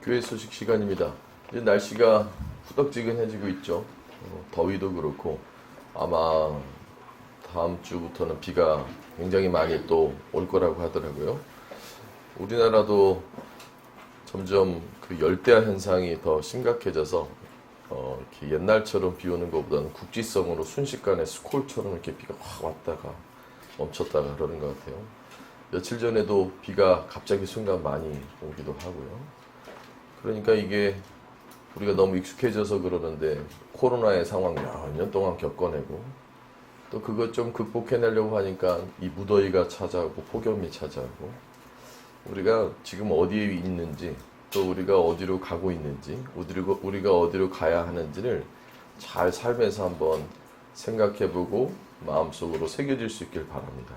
교회 소식 시간입니다. 이제 날씨가 후덥지근해지고 있죠. 더위도 그렇고 아마 다음 주부터는 비가 굉장히 많이 또 올 거라고 하더라고요. 우리나라도 점점 그 열대야 현상이 더 심각해져서 이렇게 옛날처럼 비 오는 것보다는 국지성으로 순식간에 스콜처럼 이렇게 비가 확 왔다가 멈췄다가 그러는 것 같아요. 며칠 전에도 비가 갑자기 순간 많이 오기도 하고요. 그러니까 이게 우리가 너무 익숙해져서 그러는데 코로나의 상황 몇 년 동안 겪어내고 또 그것 좀 극복해내려고 하니까 이 무더위가 찾아오고 폭염이 찾아오고 우리가 지금 어디에 있는지 또 우리가 어디로 가고 있는지 우리가 어디로 가야 하는지를 잘 삶에서 한번 생각해보고 마음속으로 새겨질 수 있길 바랍니다.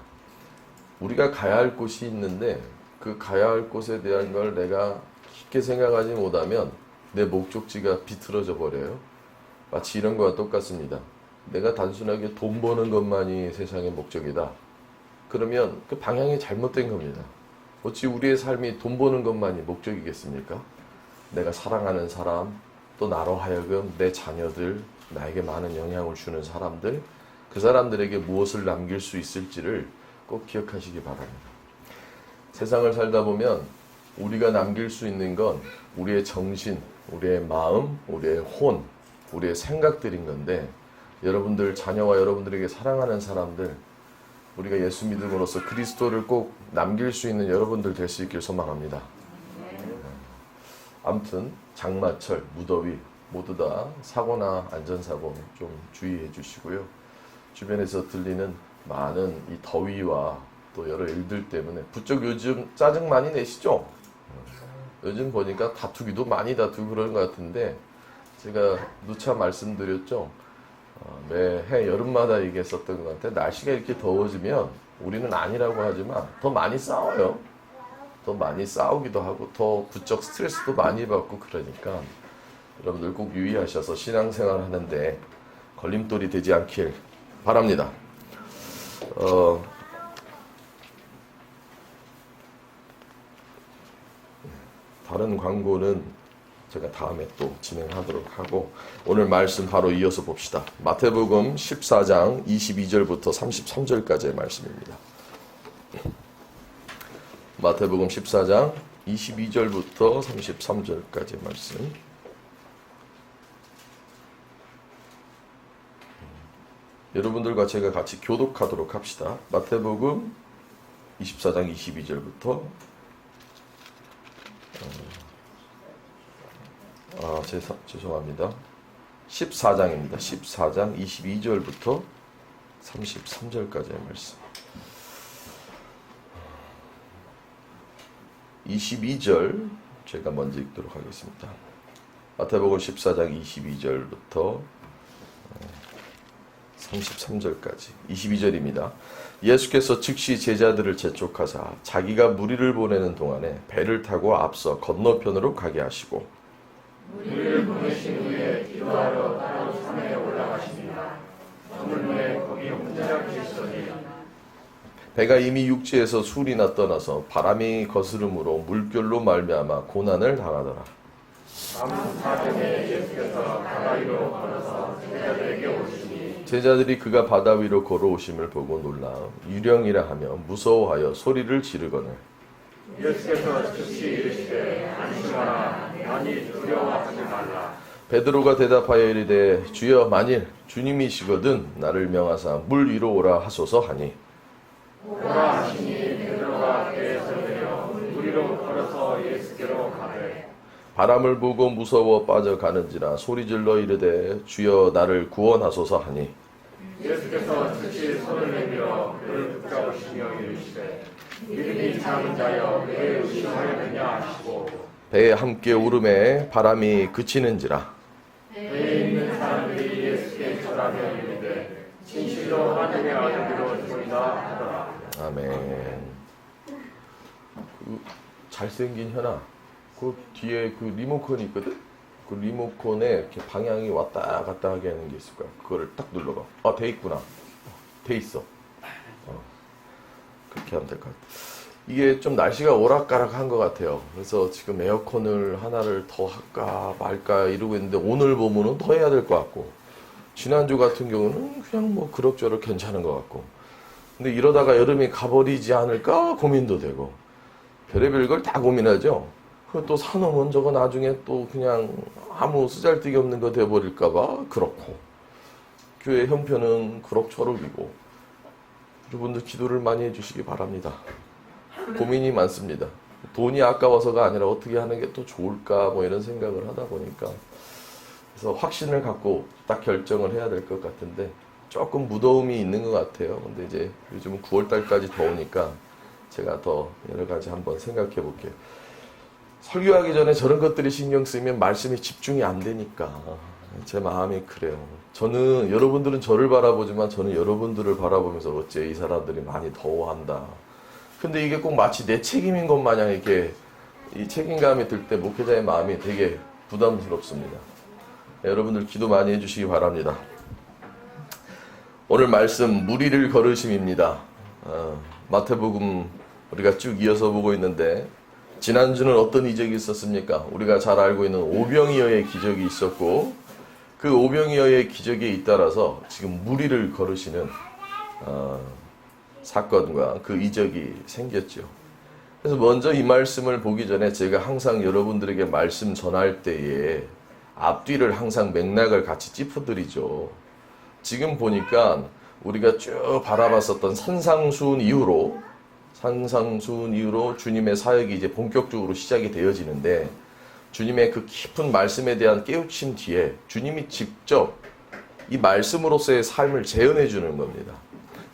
우리가 가야 할 곳이 있는데 그 가야 할 곳에 대한 걸 내가 깊게 생각하지 못하면 내 목적지가 비틀어져 버려요. 마치 이런 거와 똑같습니다. 내가 단순하게 돈 버는 것만이 세상의 목적이다. 그러면 그 방향이 잘못된 겁니다. 어찌 우리의 삶이 돈 버는 것만이 목적이겠습니까? 내가 사랑하는 사람, 또 나로 하여금 내 자녀들, 나에게 많은 영향을 주는 사람들, 그 사람들에게 무엇을 남길 수 있을지를 꼭 기억하시기 바랍니다. 세상을 살다 보면 우리가 남길 수 있는 건 우리의 정신, 우리의 마음, 우리의 혼, 우리의 생각들인 건데 여러분들 자녀와 여러분들에게 사랑하는 사람들 우리가 예수 믿음으로써 그리스도를 꼭 남길 수 있는 여러분들 될 수 있길 소망합니다. 아무튼 장마철, 무더위 모두 다 사고나 안전사고 좀 주의해 주시고요. 주변에서 들리는 많은 이 더위와 또 여러 일들 때문에 부쩍 요즘 짜증 많이 내시죠? 요즘 보니까 다투기도 많이 다투고 그러는 것 같은데 제가 누차 말씀드렸죠. 매해 여름마다 얘기했었던 것 같아요. 날씨가 이렇게 더워지면 우리는 아니라고 하지만 더 많이 싸워요. 더 많이 싸우기도 하고 더 부쩍 스트레스도 많이 받고 그러니까 여러분들 꼭 유의하셔서 신앙생활 하는데 걸림돌이 되지 않길 바랍니다. 다른 광고는 제가 다음에 또 진행하도록 하고 오늘 말씀 바로 이어서 봅시다. 마태복음 14장 22절부터 33절까지의 말씀입니다. 마태복음 14장 22절부터 33절까지의 말씀. 여러분들과 제가 같이 교독하도록 합시다. 마태복음 24장 22절부터 죄송합니다. 14장입니다. 14장 22절부터 33절까지의 말씀. 22절 제가 먼저 읽도록 하겠습니다. 마태복음 14장 22절부터 33절까지 22절입니다. 예수께서 즉시 제자들을 재촉하사 자기가 무리를 보내는 동안에 배를 타고 앞서 건너편으로 가게 하시고 무리를 보내신 후에 기도하러 따로 산에 올라가십니다. 저물 후에 거기 혼자 계시더니 배가 이미 육지에서 술이나 떠나서 바람이 거스름으로 물결로 말미암아 고난을 당하더라. 밤 사경에 예수께서 바다 위로 걸어서 제자들에게 오시니 제자들이 그가 바다 위로 걸어오심을 보고 놀라 유령이라 하며 무서워하여 소리를 지르거늘 예수께서 즉시 이르시되 안심하라 많이 두려워하지 말라. 베드로가 대답하여 이르되 주여 만일 주님이시거든 나를 명하사 물 위로 오라 하소서 하니 오라 하시니 베드로가 배에서 내려 물 위로 걸어서 예수께로 가되 바람을 보고 무서워 빠져가는지라 소리질러 이르되 주여 나를 구원하소서 하니 예수께서 즉시 손을 내밀어 그를 붙잡으시며 이르시되 믿음이 작은 자여 왜 의심하였느냐 하시고 배에 함께 오름에 바람이 그치는지라 배에 있는 사람들이 예수께 절하며 이르되 진실로 하나님의 아들이로 보이다 하더라. 아멘. 잘생긴 현아 그 뒤에 그 리모컨이 있거든? 그 리모컨에 이렇게 방향이 왔다 갔다 하게 하는 게 있을 거야. 그거를 딱 눌러봐. 아, 돼 있구나. 돼 있어. 그렇게 하면 될 것 같아. 이게 좀 날씨가 오락가락한 것 같아요. 그래서 지금 에어컨을 하나를 더 할까 말까 이러고 있는데 오늘 보면은 더 해야 될 것 같고 지난주 같은 경우는 그냥 뭐 그럭저럭 괜찮은 것 같고 근데 이러다가 여름이 가버리지 않을까 고민도 되고 별의별 걸 다 고민하죠. 또 사놓으면 저거 나중에 또 그냥 아무 쓰잘데기 없는 거 돼버릴까봐 그렇고 교회 형편은 그럭저럭이고 여러분들 기도를 많이 해주시기 바랍니다. 고민이 많습니다. 돈이 아까워서가 아니라 어떻게 하는 게 또 좋을까 뭐 이런 생각을 하다 보니까 그래서 확신을 갖고 딱 결정을 해야 될 것 같은데 조금 무더움이 있는 것 같아요. 근데 이제 요즘은 9월달까지 더우니까 제가 더 여러 가지 한번 생각해 볼게요. 설교하기 전에 저런 것들이 신경 쓰이면 말씀이 집중이 안 되니까 제 마음이 그래요. 저는 여러분들은 저를 바라보지만 저는 여러분들을 바라보면서 어째 이 사람들이 많이 더워한다. 근데 이게 꼭 마치 내 책임인 것 마냥 이렇게 이 책임감이 들 때 목회자의 마음이 되게 부담스럽습니다. 여러분들 기도 많이 해주시기 바랍니다. 오늘 말씀 무리를 걸으심입니다. 마태복음 우리가 쭉 이어서 보고 있는데 지난주는 어떤 이적이 있었습니까? 우리가 잘 알고 있는 오병이어의 기적이 있었고 그 오병이어의 기적에 잇따라서 지금 무리를 걸으시는 사건과 그 이적이 생겼죠. 그래서 먼저 이 말씀을 보기 전에 제가 항상 여러분들에게 말씀 전할 때에 앞뒤를 항상 맥락을 같이 짚어드리죠. 지금 보니까 우리가 쭉 바라봤었던 산상수훈 이후로 주님의 사역이 이제 본격적으로 시작이 되어지는데 주님의 그 깊은 말씀에 대한 깨우침 뒤에 주님이 직접 이 말씀으로서의 삶을 재현해 주는 겁니다.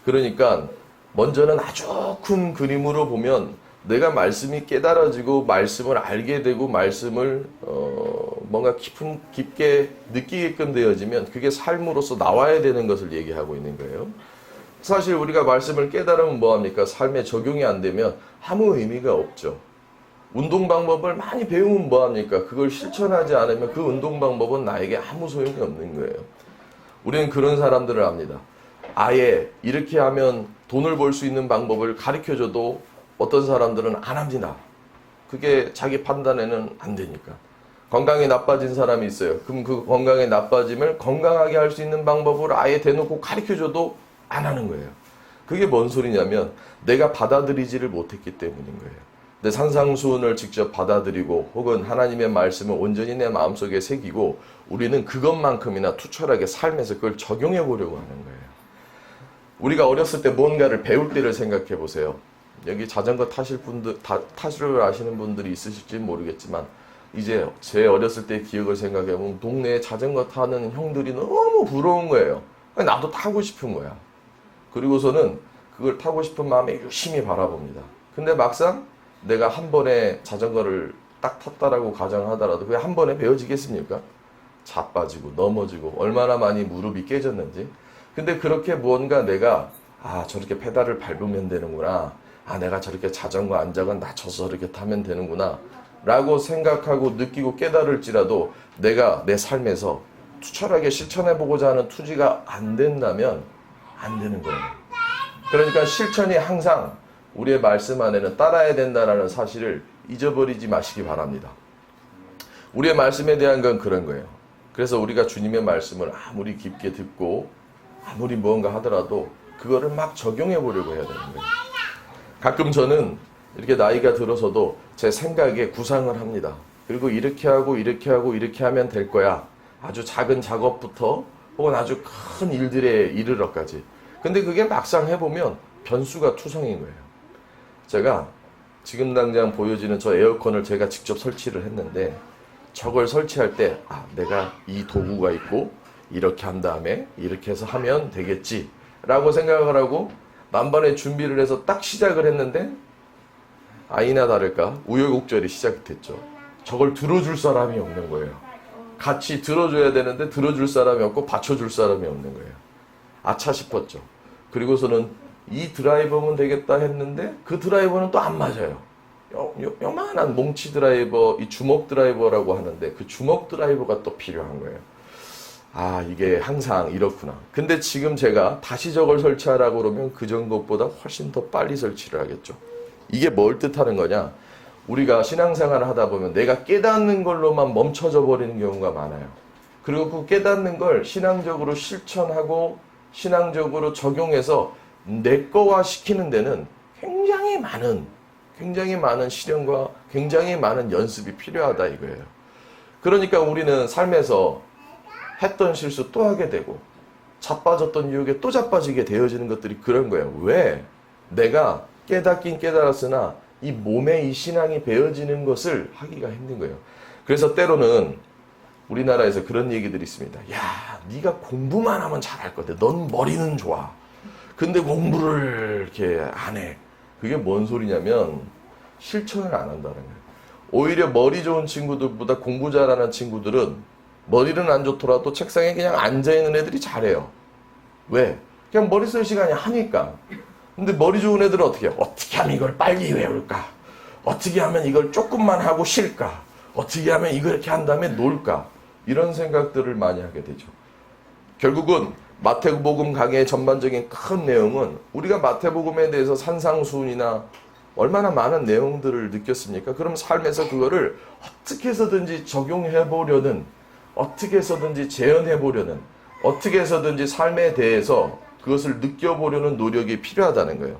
그러니까 먼저는 아주 큰 그림으로 보면 내가 말씀이 깨달아지고 말씀을 알게 되고 말씀을 뭔가 깊게 느끼게끔 되어지면 그게 삶으로서 나와야 되는 것을 얘기하고 있는 거예요. 사실 우리가 말씀을 깨달으면 뭐합니까? 삶에 적용이 안 되면 아무 의미가 없죠. 운동 방법을 많이 배우면 뭐합니까? 그걸 실천하지 않으면 그 운동 방법은 나에게 아무 소용이 없는 거예요. 우리는 그런 사람들을 압니다. 아예 이렇게 하면 돈을 벌 수 있는 방법을 가르쳐줘도 어떤 사람들은 안 합니다. 그게 자기 판단에는 안 되니까. 건강이 나빠진 사람이 있어요. 그럼 그 건강의 나빠짐을 건강하게 할 수 있는 방법을 아예 대놓고 가르쳐줘도 안 하는 거예요. 그게 뭔 소리냐면 내가 받아들이지를 못했기 때문인 거예요. 내 산상수훈을 직접 받아들이고 혹은 하나님의 말씀을 온전히 내 마음속에 새기고 우리는 그것만큼이나 투철하게 삶에서 그걸 적용해 보려고 하는 거예요. 우리가 어렸을 때 뭔가를 배울 때를 생각해 보세요. 여기 자전거 타실 분들, 타시를 아시는 분들이 있으실지 모르겠지만 이제 제 어렸을 때 기억을 생각해 보면 동네에 자전거 타는 형들이 너무 부러운 거예요. 나도 타고 싶은 거야. 그리고서는 그걸 타고 싶은 마음에 열심히 바라봅니다. 근데 막상 내가 한 번에 자전거를 딱 탔다라고 가정하더라도 그게 한 번에 배워지겠습니까? 자빠지고 넘어지고 얼마나 많이 무릎이 깨졌는지. 근데 그렇게 무언가 내가 저렇게 페달을 밟으면 되는구나. 내가 저렇게 자전거 안장은 낮춰서 저렇게 타면 되는구나. 라고 생각하고 느끼고 깨달을지라도 내가 내 삶에서 투철하게 실천해보고자 하는 투지가 안 된다면 안 되는 거예요. 그러니까 실천이 항상 우리의 말씀 안에는 따라야 된다는 사실을 잊어버리지 마시기 바랍니다. 우리의 말씀에 대한 건 그런 거예요. 그래서 우리가 주님의 말씀을 아무리 깊게 듣고 아무리 무언가 하더라도 그거를 막 적용해 보려고 해야 되는 거예요. 가끔 저는 이렇게 나이가 들어서도 제 생각에 구상을 합니다. 그리고 이렇게 하고 이렇게 하고 이렇게 하면 될 거야. 아주 작은 작업부터 혹은 아주 큰 일들에 이르러까지. 근데 그게 막상 해보면 변수가 투성인 거예요. 제가 지금 당장 보여지는 저 에어컨을 제가 직접 설치를 했는데 저걸 설치할 때 내가 이 도구가 있고 이렇게 한 다음에 이렇게 해서 하면 되겠지 라고 생각을 하고 만반의 준비를 해서 딱 시작을 했는데 아니나 다를까 우여곡절이 시작됐죠. 저걸 들어줄 사람이 없는 거예요. 같이 들어줘야 되는데 들어줄 사람이 없고 받쳐줄 사람이 없는 거예요. 아차 싶었죠. 그리고서는 이 드라이버면 되겠다 했는데 그 드라이버는 또 안 맞아요. 요만한 몽치 드라이버, 이 주먹 드라이버라고 하는데 그 주먹 드라이버가 또 필요한 거예요. 아, 이게 항상 이렇구나. 근데 지금 제가 다시 저걸 설치하라고 그러면 그전 것보다 훨씬 더 빨리 설치를 하겠죠. 이게 뭘 뜻하는 거냐? 우리가 신앙생활을 하다 보면 내가 깨닫는 걸로만 멈춰져 버리는 경우가 많아요. 그리고 그 깨닫는 걸 신앙적으로 실천하고 신앙적으로 적용해서 내 거화 시키는 데는 굉장히 많은 시련과 굉장히 많은 연습이 필요하다 이거예요. 그러니까 우리는 삶에서 했던 실수 또 하게 되고 자빠졌던 유혹에 또 자빠지게 되어지는 것들이 그런 거예요. 왜? 내가 깨닫긴 깨달았으나 이 몸에 이 신앙이 배어지는 것을 하기가 힘든 거예요. 그래서 때로는 우리나라에서 그런 얘기들이 있습니다. 야, 네가 공부만 하면 잘할 거야. 넌 머리는 좋아. 근데 공부를 이렇게 안 해. 그게 뭔 소리냐면 실천을 안 한다는 거예요. 오히려 머리 좋은 친구들보다 공부 잘하는 친구들은 머리는 안 좋더라도 책상에 그냥 앉아있는 애들이 잘해요. 왜? 그냥 머리 쓸 시간이 하니까. 근데 머리 좋은 애들은 어떻게 해요? 어떻게 하면 이걸 빨리 외울까? 어떻게 하면 이걸 조금만 하고 쉴까? 어떻게 하면 이거 이렇게 한 다음에 놀까? 이런 생각들을 많이 하게 되죠. 결국은 마태복음 강의의 전반적인 큰 내용은 우리가 마태복음에 대해서 산상수훈이나 얼마나 많은 내용들을 느꼈습니까? 그럼 삶에서 그거를 어떻게 해서든지 적용해 보려는, 어떻게 해서든지 재현해 보려는, 어떻게 해서든지 삶에 대해서 그것을 느껴보려는 노력이 필요하다는 거예요.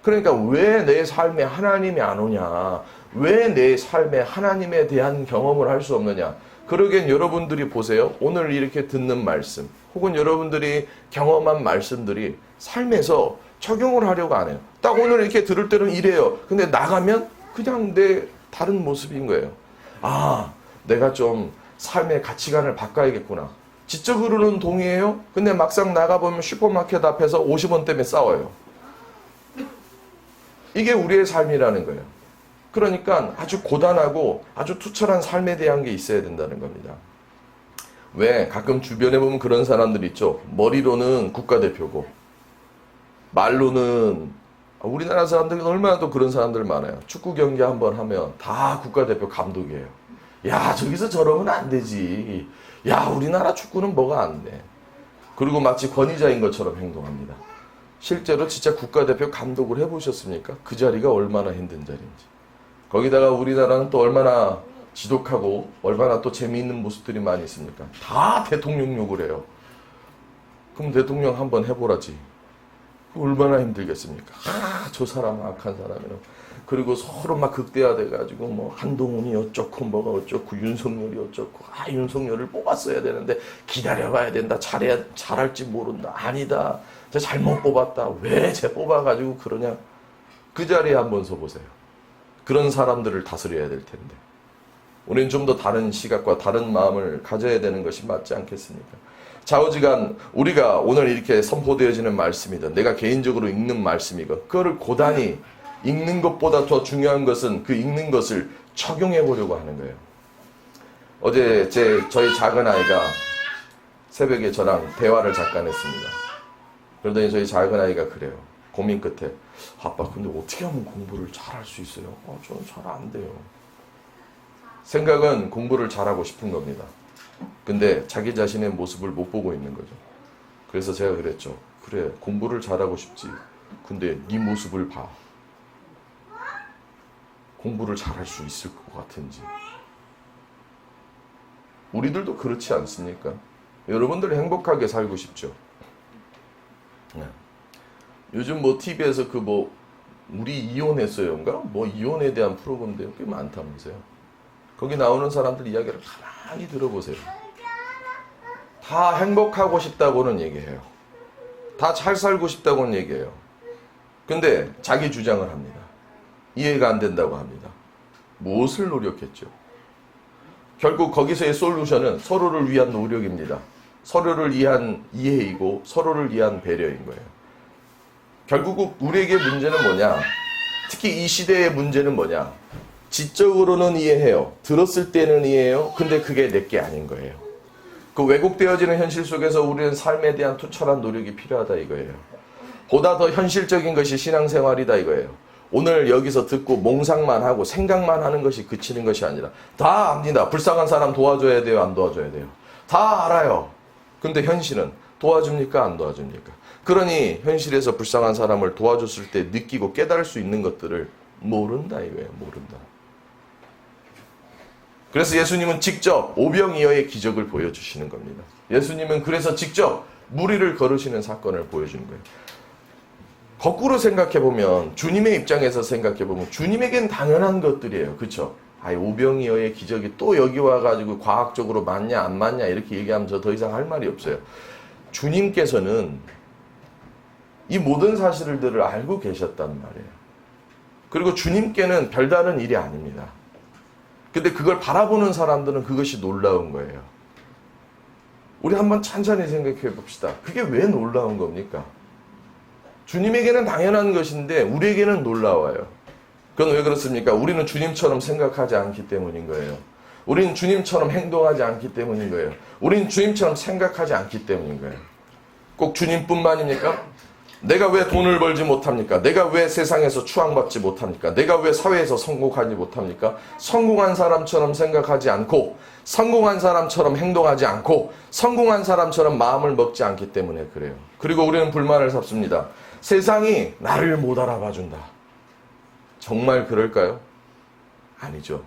그러니까 왜 내 삶에 하나님이 안 오냐? 왜 내 삶에 하나님에 대한 경험을 할 수 없느냐? 그러기엔 여러분들이 보세요. 오늘 이렇게 듣는 말씀, 혹은 여러분들이 경험한 말씀들이 삶에서 적용을 하려고 안 해요. 딱 오늘 이렇게 들을 때는 이래요. 근데 나가면 그냥 내 다른 모습인 거예요. 아, 내가 좀 삶의 가치관을 바꿔야겠구나. 지적으로는 동의해요. 근데 막상 나가보면 슈퍼마켓 앞에서 50원 때문에 싸워요. 이게 우리의 삶이라는 거예요. 그러니까 아주 고단하고 아주 투철한 삶에 대한 게 있어야 된다는 겁니다. 왜? 가끔 주변에 보면 그런 사람들 있죠. 머리로는 국가대표고 말로는, 우리나라 사람들이 얼마나 또 그런 사람들 많아요. 축구 경기 한번 하면 다 국가대표 감독이에요. 야, 저기서 저러면 안 되지. 야, 우리나라 축구는 뭐가 안 돼. 그리고 마치 권위자인 것처럼 행동합니다. 실제로 진짜 국가대표 감독을 해보셨습니까? 그 자리가 얼마나 힘든 자리인지. 거기다가 우리나라는 또 얼마나 지독하고 얼마나 또 재미있는 모습들이 많이 있습니까? 다 대통령 욕을 해요. 그럼 대통령 한번 해보라지. 얼마나 힘들겠습니까? 저 사람은 악한 사람이라고. 그리고 서로 막 극대화돼가지고 뭐 한동훈이 어쩌고 뭐가 어쩌고 윤석열이 어쩌고, 윤석열을 뽑았어야 되는데 기다려봐야 된다. 잘할지 모른다. 아니다. 저 잘못 뽑았다. 왜 쟤 뽑아가지고 그러냐. 그 자리에 한번 서보세요. 그런 사람들을 다스려야 될 텐데. 우리는 좀 더 다른 시각과 다른 마음을 가져야 되는 것이 맞지 않겠습니까? 좌우지간 우리가 오늘 이렇게 선포되어지는 말씀이든 내가 개인적으로 읽는 말씀이건 그거를 고단히 읽는 것보다 더 중요한 것은 그 읽는 것을 적용해 보려고 하는 거예요. 어제 저희 작은 아이가 새벽에 저랑 대화를 잠깐 했습니다. 그러더니 저희 작은 아이가 그래요. 고민 끝에, 아빠 근데 어떻게 하면 공부를 잘할 수 있어요? 저는 잘 안 돼요. 생각은 공부를 잘하고 싶은 겁니다. 근데 자기 자신의 모습을 못 보고 있는 거죠. 그래서 제가 그랬죠. 그래, 공부를 잘하고 싶지. 근데 네 모습을 봐. 공부를 잘할 수 있을 것 같은지. 우리들도 그렇지 않습니까? 여러분들 행복하게 살고 싶죠. 네. 요즘 뭐 TV에서 우리 이혼했어요인가? 뭐 이혼에 대한 프로그램들이 꽤 많다면서요. 거기 나오는 사람들 이야기를 가만히 들어보세요. 다 행복하고 싶다고는 얘기해요. 다 잘 살고 싶다고는 얘기해요. 근데 자기 주장을 합니다. 이해가 안 된다고 합니다. 무엇을 노력했죠? 결국 거기서의 솔루션은 서로를 위한 노력입니다. 서로를 위한 이해이고 서로를 위한 배려인 거예요. 결국 우리에게 문제는 뭐냐? 특히 이 시대의 문제는 뭐냐? 지적으로는 이해해요. 들었을 때는 이해해요. 근데 그게 내게 아닌 거예요. 그 왜곡되어지는 현실 속에서 우리는 삶에 대한 투철한 노력이 필요하다 이거예요. 보다 더 현실적인 것이 신앙생활이다 이거예요. 오늘 여기서 듣고 몽상만 하고 생각만 하는 것이 그치는 것이 아니라 다 압니다. 불쌍한 사람 도와줘야 돼요? 안 도와줘야 돼요? 다 알아요. 근데 현실은 도와줍니까? 안 도와줍니까? 그러니 현실에서 불쌍한 사람을 도와줬을 때 느끼고 깨달을 수 있는 것들을 모른다 이거예요. 모른다. 그래서 예수님은 직접 오병이어의 기적을 보여주시는 겁니다. 예수님은 그래서 직접 무리를 걸으시는 사건을 보여주는 거예요. 거꾸로 생각해보면 주님의 입장에서 생각해보면 주님에겐 당연한 것들이에요. 그렇죠? 오병이어의 기적이 또 여기 와가지고 과학적으로 맞냐 안 맞냐 이렇게 얘기하면 저 더 이상 할 말이 없어요. 주님께서는 이 모든 사실들을 알고 계셨단 말이에요. 그리고 주님께는 별다른 일이 아닙니다. 근데 그걸 바라보는 사람들은 그것이 놀라운 거예요. 우리 한번 찬찬히 생각해 봅시다. 그게 왜 놀라운 겁니까? 주님에게는 당연한 것인데 우리에게는 놀라워요. 그건 왜 그렇습니까? 우리는 주님처럼 생각하지 않기 때문인 거예요. 우리는 주님처럼 행동하지 않기 때문인 거예요. 우리는 주님처럼 생각하지 않기 때문인 거예요. 꼭 주님뿐만입니까? 내가 왜 돈을 벌지 못합니까? 내가 왜 세상에서 추앙받지 못합니까? 내가 왜 사회에서 성공하지 못합니까? 성공한 사람처럼 생각하지 않고 성공한 사람처럼 행동하지 않고 성공한 사람처럼 마음을 먹지 않기 때문에 그래요. 그리고 우리는 불만을 삽습니다. 세상이 나를 못 알아봐준다. 정말 그럴까요? 아니죠.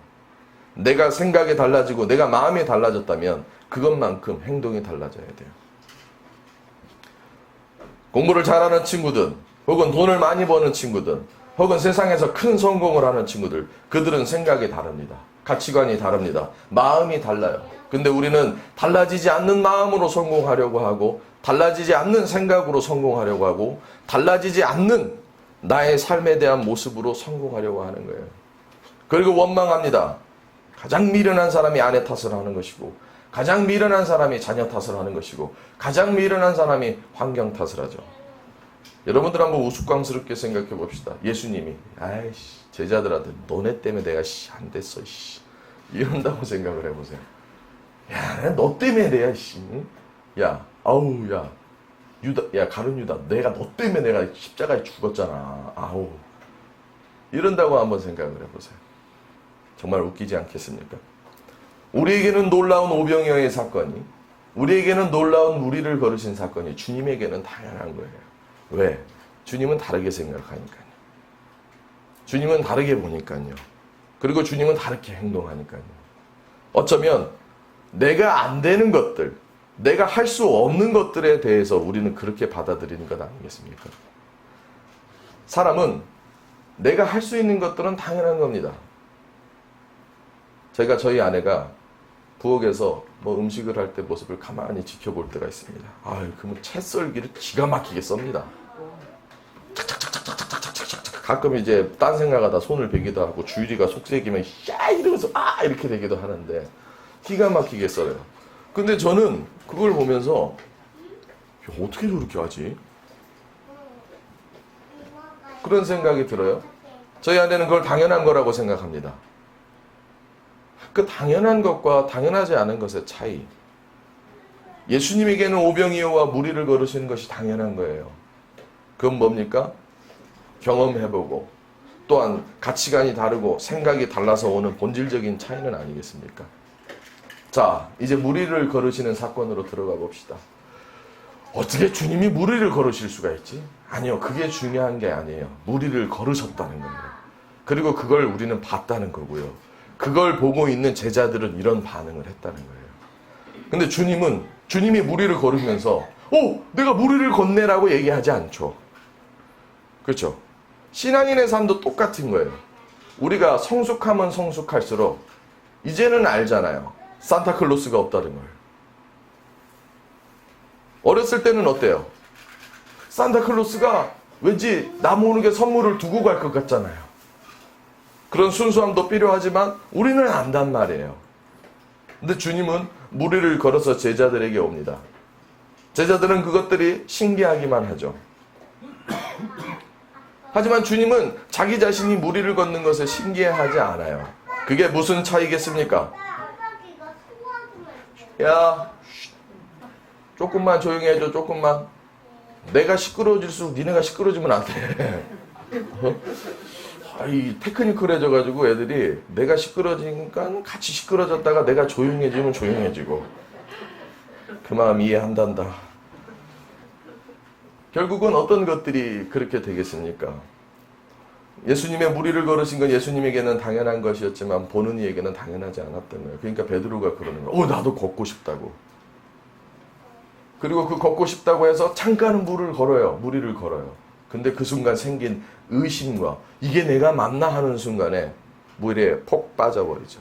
내가 생각이 달라지고 내가 마음이 달라졌다면 그것만큼 행동이 달라져야 돼요. 공부를 잘하는 친구들, 혹은 돈을 많이 버는 친구들, 혹은 세상에서 큰 성공을 하는 친구들, 그들은 생각이 다릅니다. 가치관이 다릅니다. 마음이 달라요. 근데 우리는 달라지지 않는 마음으로 성공하려고 하고, 달라지지 않는 생각으로 성공하려고 하고, 달라지지 않는 나의 삶에 대한 모습으로 성공하려고 하는 거예요. 그리고 원망합니다. 가장 미련한 사람이 아내 탓을 하는 것이고, 가장 미련한 사람이 자녀 탓을 하는 것이고, 가장 미련한 사람이 환경 탓을 하죠. 여러분들 한번 우스꽝스럽게 생각해 봅시다. 예수님이 아이씨 제자들한테 너네 때문에 내가 안 됐어 이런다고 생각을 해보세요. 야, 너 때문에 내가 야, 아우 야 유다, 야 가룟 유다, 내가 너 때문에 내가 십자가에 죽었잖아. 아우 이런다고 한번 생각을 해보세요. 정말 웃기지 않겠습니까? 우리에게는 놀라운 오병이어의 사건이, 우리에게는 놀라운 무리를 걸으신 사건이 주님에게는 당연한 거예요. 왜? 주님은 다르게 생각하니까요. 주님은 다르게 보니까요. 그리고 주님은 다르게 행동하니까요. 어쩌면 내가 안 되는 것들, 내가 할 수 없는 것들에 대해서 우리는 그렇게 받아들이는 것 아니겠습니까? 사람은 내가 할 수 있는 것들은 당연한 겁니다. 저희 아내가 부엌에서 뭐 음식을 할 때 모습을 가만히 지켜볼 때가 있습니다. 그러면 채 썰기를 기가 막히게 썹니다. 착착착착착착착착착. 가끔 이제 딴 생각하다 손을 베기도 하고 주일이가 속삭이면 야 이러면서 이렇게 되기도 하는데 기가 막히게 썰어요. 근데 저는 그걸 보면서 어떻게 저렇게 하지? 그런 생각이 들어요. 저희 아내는 그걸 당연한 거라고 생각합니다. 그 당연한 것과 당연하지 않은 것의 차이. 예수님에게는 오병이어와 무리를 걸으시는 것이 당연한 거예요. 그건 뭡니까? 경험해보고 또한 가치관이 다르고 생각이 달라서 오는 본질적인 차이는 아니겠습니까? 자, 이제 무리를 걸으시는 사건으로 들어가 봅시다. 어떻게 주님이 무리를 걸으실 수가 있지? 아니요, 그게 중요한 게 아니에요. 무리를 걸으셨다는 거예요. 그리고 그걸 우리는 봤다는 거고요. 그걸 보고 있는 제자들은 이런 반응을 했다는 거예요. 근데 주님이 무리를 걸으면서 내가 무리를 걷네라고 얘기하지 않죠. 그렇죠? 신앙인의 삶도 똑같은 거예요. 우리가 성숙하면 성숙할수록 이제는 알잖아요. 산타클로스가 없다는 걸. 어렸을 때는 어때요? 산타클로스가 왠지 나 모르게 선물을 두고 갈 것 같잖아요. 그런 순수함도 필요하지만 우리는 안단 말이에요. 근데 주님은 무리를 걸어서 제자들에게 옵니다. 제자들은 그것들이 신기하기만 하죠. 하지만 주님은 자기 자신이 무리를 걷는 것을 신기해하지 않아요. 그게 무슨 차이겠습니까? 야, 조금만 조용히 해줘, 조금만. 내가 시끄러워질수록 니네가 시끄러워지면 안 돼. 이 테크니컬해져가지고 애들이 내가 시끄러지니까 같이 시끄러졌다가 내가 조용해지면 조용해지고 그 마음 이해한단다. 결국은 어떤 것들이 그렇게 되겠습니까? 예수님의 무리를 걸으신 건 예수님에게는 당연한 것이었지만 보는 이에게는 당연하지 않았던 거예요. 그러니까 베드로가 그러는 거예요. 나도 걷고 싶다고. 그리고 그 걷고 싶다고 해서 잠깐은 무리를 걸어요. 근데 그 순간 생긴 의심과 이게 내가 맞나 하는 순간에 물에 폭 빠져버리죠.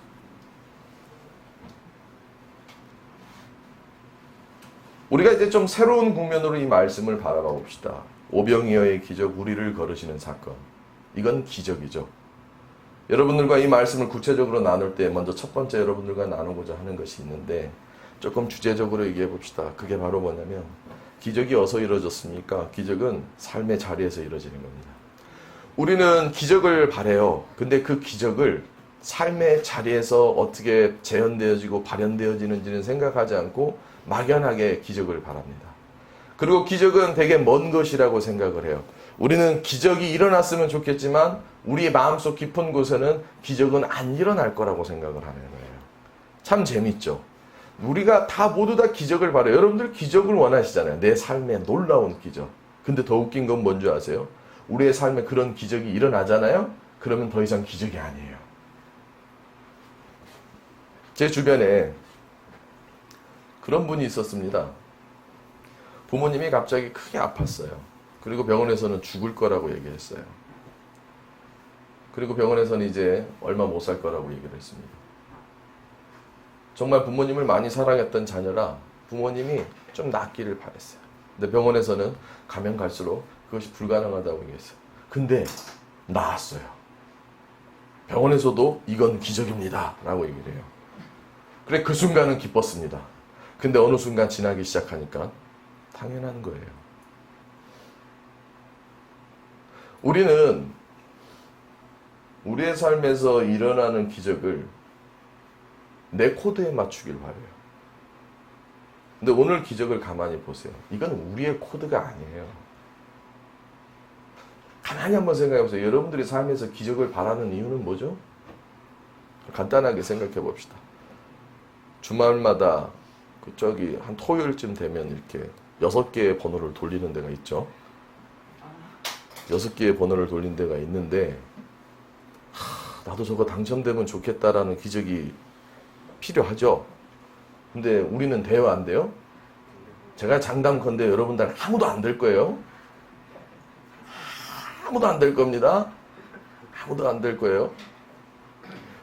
우리가 이제 좀 새로운 국면으로 이 말씀을 바라봐 봅시다. 오병이어의 기적, 우리를 걸으시는 사건. 이건 기적이죠. 여러분들과 이 말씀을 구체적으로 나눌 때 먼저 첫 번째 여러분들과 나누고자 하는 것이 있는데 조금 주제적으로 얘기해 봅시다. 그게 바로 뭐냐면 기적이 어디서 이루어졌습니까? 기적은 삶의 자리에서 이루어지는 겁니다. 우리는 기적을 바래요. 근데 그 기적을 삶의 자리에서 어떻게 재현되어지고 발현되어지는지는 생각하지 않고 막연하게 기적을 바랍니다. 그리고 기적은 되게 먼 것이라고 생각을 해요. 우리는 기적이 일어났으면 좋겠지만 우리의 마음속 깊은 곳에는 기적은 안 일어날 거라고 생각을 하는 거예요. 참 재밌죠? 우리가 모두 다 기적을 바라요. 여러분들 기적을 원하시잖아요. 내 삶에 놀라운 기적. 근데 더 웃긴 건 뭔지 아세요? 우리의 삶에 그런 기적이 일어나잖아요? 그러면 더 이상 기적이 아니에요. 제 주변에 그런 분이 있었습니다. 부모님이 갑자기 크게 아팠어요. 그리고 병원에서는 죽을 거라고 얘기했어요. 그리고 병원에서는 이제 얼마 못 살 거라고 얘기를 했습니다. 정말 부모님을 많이 사랑했던 자녀라 부모님이 좀 낫기를 바랬어요. 근데 병원에서는 가면 갈수록 그것이 불가능하다고 얘기했어요. 근데 나았어요. 병원에서도 이건 기적입니다 라고 얘기를 해요. 그래 그 순간은 기뻤습니다. 근데 어느 순간 지나기 시작하니까 당연한 거예요. 우리는 우리의 삶에서 일어나는 기적을 내 코드에 맞추길 바라요. 근데 오늘 기적을 가만히 보세요. 이건 우리의 코드가 아니에요. 가만히 한번 생각해 보세요. 여러분들이 삶에서 기적을 바라는 이유는 뭐죠? 간단하게 생각해 봅시다. 주말마다 한 토요일쯤 되면 이렇게 6개의 번호를 돌리는 데가 있죠. 6개의 번호를 돌린 데가 있는데 나도 저거 당첨되면 좋겠다라는 기적이 필요하죠. 근데 우리는 돼요, 안 돼요? 제가 장담컨대 여러분들 아무도 안 될 거예요. 아무도 안 될 겁니다. 아무도 안 될 거예요.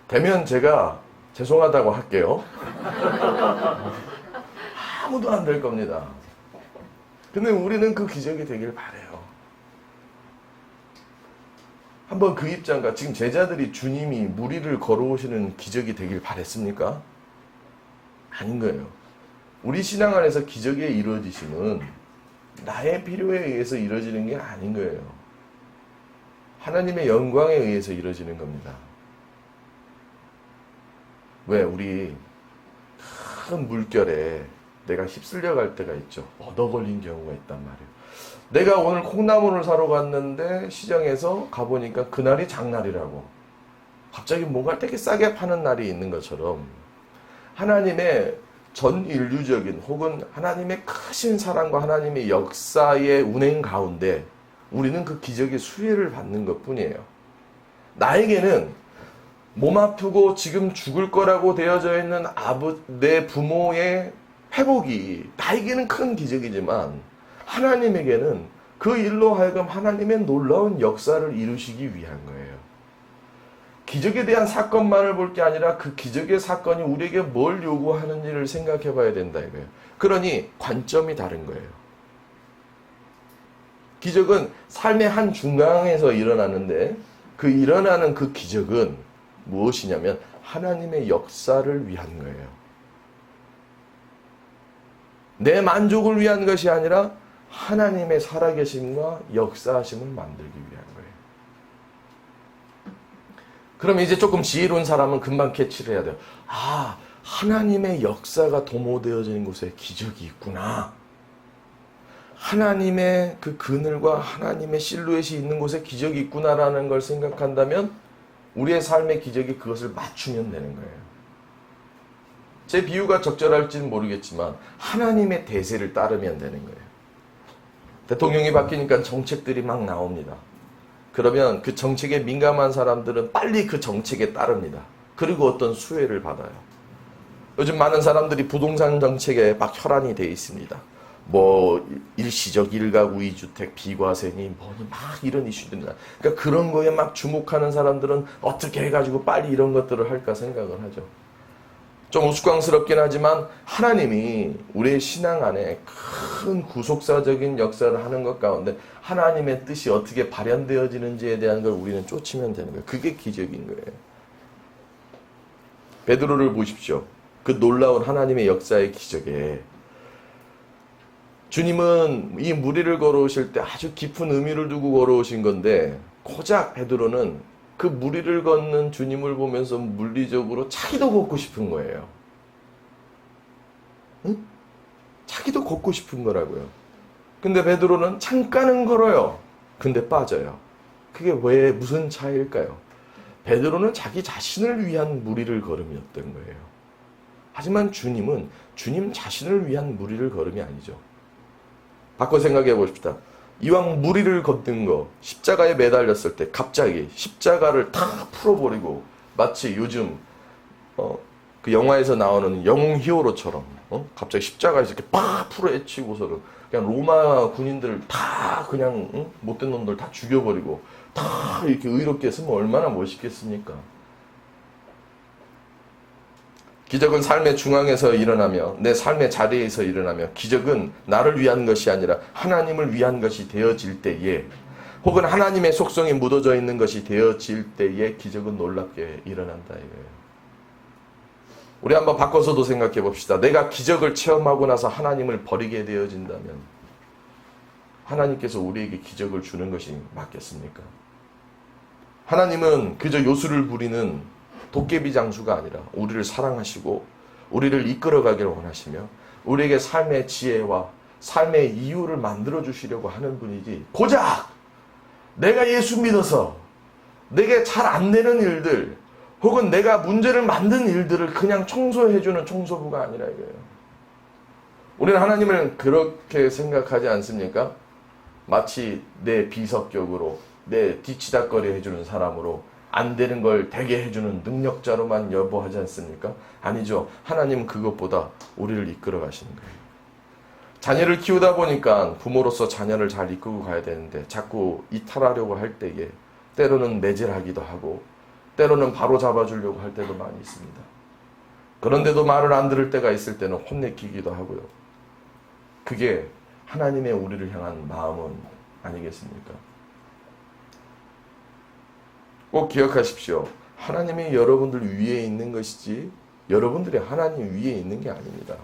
되면 제가 죄송하다고 할게요. 아무도 안 될 겁니다. 근데 우리는 그 기적이 되길 바라요. 한번 그 입장과 지금 제자들이 주님이 무리를 걸어오시는 기적이 되길 바랬습니까? 아닌 거예요. 우리 신앙 안에서 기적의 이루어지심은 나의 필요에 의해서 이루어지는 게 아닌 거예요. 하나님의 영광에 의해서 이루어지는 겁니다. 왜? 우리 큰 물결에 내가 휩쓸려 갈 때가 있죠. 얻어 걸린 경우가 있단 말이에요. 내가 오늘 콩나물을 사러 갔는데 시장에서 가보니까 그날이 장날이라고. 갑자기 뭔가 되게 싸게 파는 날이 있는 것처럼 하나님의 전 인류적인 혹은 하나님의 크신 사랑과 하나님의 역사의 운행 가운데 우리는 그 기적의 수혜를 받는 것뿐이에요. 나에게는 몸 아프고 지금 죽을 거라고 되어져 있는 내 부모의 회복이 나에게는 큰 기적이지만 하나님에게는 그 일로 하여금 하나님의 놀라운 역사를 이루시기 위한 거예요. 기적에 대한 사건만을 볼 게 아니라 그 기적의 사건이 우리에게 뭘 요구하는지를 생각해 봐야 된다 이거예요. 그러니 관점이 다른 거예요. 기적은 삶의 한 중앙에서 일어나는데 그 일어나는 그 기적은 무엇이냐면 하나님의 역사를 위한 거예요. 내 만족을 위한 것이 아니라 하나님의 살아계심과 역사하심을 만들기 위한 거예요. 그럼 이제 조금 지혜로운 사람은 금방 캐치를 해야 돼요. 하나님의 역사가 도모되어지는 곳에 기적이 있구나. 하나님의 그 그늘과 하나님의 실루엣이 있는 곳에 기적이 있구나라는 걸 생각한다면 우리의 삶의 기적이 그것을 맞추면 되는 거예요. 제 비유가 적절할지는 모르겠지만 하나님의 대세를 따르면 되는 거예요. 대통령이 바뀌니까 정책들이 막 나옵니다. 그러면 그 정책에 민감한 사람들은 빨리 그 정책에 따릅니다. 그리고 어떤 수혜를 받아요. 요즘 많은 사람들이 부동산 정책에 막 혈안이 돼 있습니다. 뭐 일시적 일가구 2주택 비과세니 뭐니 막 이런 이슈들이나. 그러니까 그런 거에 막 주목하는 사람들은 어떻게 해가지고 빨리 이런 것들을 할까 생각을 하죠. 좀 우스꽝스럽긴 하지만 하나님이 우리의 신앙 안에 큰 구속사적인 역사를 하는 것 가운데 하나님의 뜻이 어떻게 발현되어지는지에 대한 걸 우리는 쫓으면 되는 거예요. 그게 기적인 거예요. 베드로를 보십시오. 그 놀라운 하나님의 역사의 기적에 주님은 이 무리를 걸어오실 때 아주 깊은 의미를 두고 걸어오신 건데 고작 베드로는 그 무리를 걷는 주님을 보면서 물리적으로 자기도 걷고 싶은 거예요. 응? 자기도 걷고 싶은 거라고요. 근데 베드로는 잠깐은 걸어요. 근데 빠져요. 그게 왜 무슨 차이일까요? 베드로는 자기 자신을 위한 무리를 걸음이었던 거예요. 하지만 주님은 주님 자신을 위한 무리를 걸음이 아니죠. 바꿔 생각해 보십시다. 이왕 무리를 걷는 거 십자가에 매달렸을 때 갑자기 십자가를 다 풀어버리고 마치 요즘 그 영화에서 나오는 영웅 히어로처럼 갑자기 십자가에서 이렇게 팍 풀어헤치고서는 그냥 로마 군인들 다 그냥 못된 놈들 다 죽여버리고 다 이렇게 의롭게 했으면 얼마나 멋있겠습니까? 기적은 삶의 중앙에서 일어나며 내 삶의 자리에서 일어나며 기적은 나를 위한 것이 아니라 하나님을 위한 것이 되어질 때에 혹은 하나님의 속성이 묻어져 있는 것이 되어질 때에 기적은 놀랍게 일어난다 이거예요. 우리 한번 바꿔서도 생각해 봅시다. 내가 기적을 체험하고 나서 하나님을 버리게 되어진다면 하나님께서 우리에게 기적을 주는 것이 맞겠습니까? 하나님은 그저 요술을 부리는 도깨비 장수가 아니라 우리를 사랑하시고 우리를 이끌어가기를 원하시며 우리에게 삶의 지혜와 삶의 이유를 만들어 주시려고 하는 분이지 고작 내가 예수 믿어서 내게 잘 안 되는 일들 혹은 내가 문제를 만든 일들을 그냥 청소해주는 청소부가 아니라 이거예요. 우리는 하나님을 그렇게 생각하지 않습니까? 마치 내 비석격으로 내 뒤치다거리 해주는 사람으로 안 되는 걸 되게 해주는 능력자로만 여보하지 않습니까? 아니죠. 하나님은 그것보다 우리를 이끌어 가시는 거예요. 자녀를 키우다 보니까 부모로서 자녀를 잘 이끌고 가야 되는데 자꾸 이탈하려고 할 때에 때로는 매질하기도 하고 때로는 바로 잡아주려고 할 때도 많이 있습니다. 그런데도 말을 안 들을 때가 있을 때는 혼내키기도 하고요. 그게 하나님의 우리를 향한 마음은 아니겠습니까? 꼭 기억하십시오. 하나님이 여러분들 위에 있는 것이지 여러분들이 하나님 위에 있는 게 아닙니다.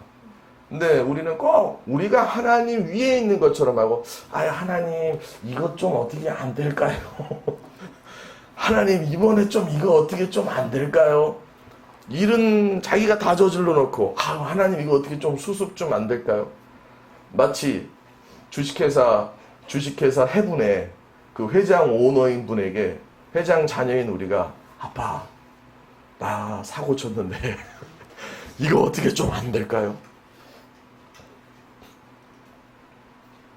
근데 우리는 꼭 우리가 하나님 위에 있는 것처럼 하고 하나님 이것 좀 어떻게 안 될까요? 하나님 이번에 좀 이거 어떻게 좀 안 될까요? 일은 자기가 다 저질러 놓고 하나님 이거 어떻게 좀 수습 좀 안 될까요? 마치 주식회사 해분의 그 회장 오너인 분에게 회장 자녀인 우리가 아빠 나 사고 쳤는데 이거 어떻게 좀 안 될까요?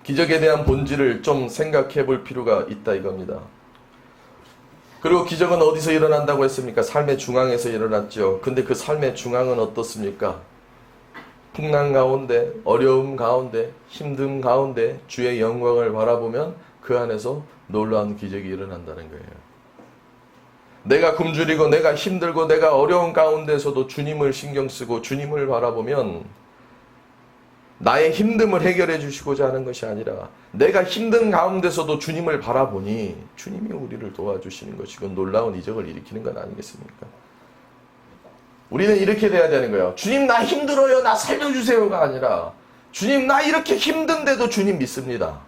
기적에 대한 본질을 좀 생각해 볼 필요가 있다 이겁니다. 그리고 기적은 어디서 일어난다고 했습니까? 삶의 중앙에서 일어났죠. 근데 그 삶의 중앙은 어떻습니까? 풍랑 가운데, 어려움 가운데, 힘듦 가운데 주의 영광을 바라보면 그 안에서 놀라운 기적이 일어난다는 거예요. 내가 굶주리고 내가 힘들고 내가 어려운 가운데서도 주님을 신경 쓰고 주님을 바라보면 나의 힘듦을 해결해 주시고자 하는 것이 아니라 내가 힘든 가운데서도 주님을 바라보니 주님이 우리를 도와주시는 것이고 놀라운 이적을 일으키는 건 아니겠습니까? 우리는 이렇게 돼야 되는 거예요. 주님 나 힘들어요. 나 살려주세요가 아니라 주님 나 이렇게 힘든데도 주님 믿습니다.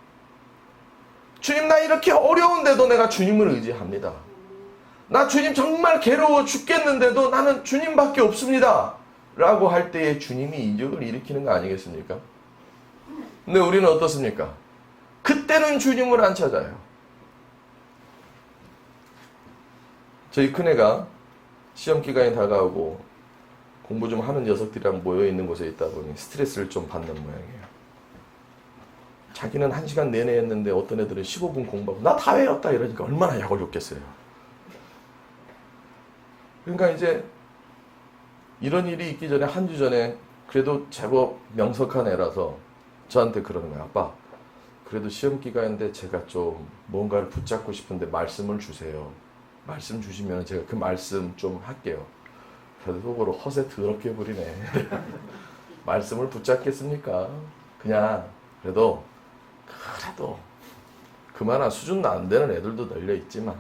주님 나 이렇게 어려운데도 내가 주님을 의지합니다. 나 주님 정말 괴로워 죽겠는데도 나는 주님밖에 없습니다. 라고 할 때에 주님이 이적을 일으키는 거 아니겠습니까? 근데 우리는 어떻습니까? 그때는 주님을 안 찾아요. 저희 큰애가 시험 기간이 다가오고 공부 좀 하는 녀석들이랑 모여있는 곳에 있다 보니 스트레스를 좀 받는 모양이에요. 자기는 1시간 내내 했는데 어떤 애들은 15분 공부하고 나 다 외웠다 이러니까 얼마나 약을 줬겠어요. 그러니까 이제 이런 일이 있기 전에 한 주 전에 그래도 제법 명석한 애라서 저한테 그러는 거예요. 아빠, 그래도 시험 기간인데 제가 좀 뭔가를 붙잡고 싶은데 말씀을 주세요. 말씀 주시면 제가 그 말씀 좀 할게요. 그래도 속으로 허세 더럽게 부리네. 말씀을 붙잡겠습니까? 그냥 그래도 그만한 수준 안 되는 애들도 널려 있지만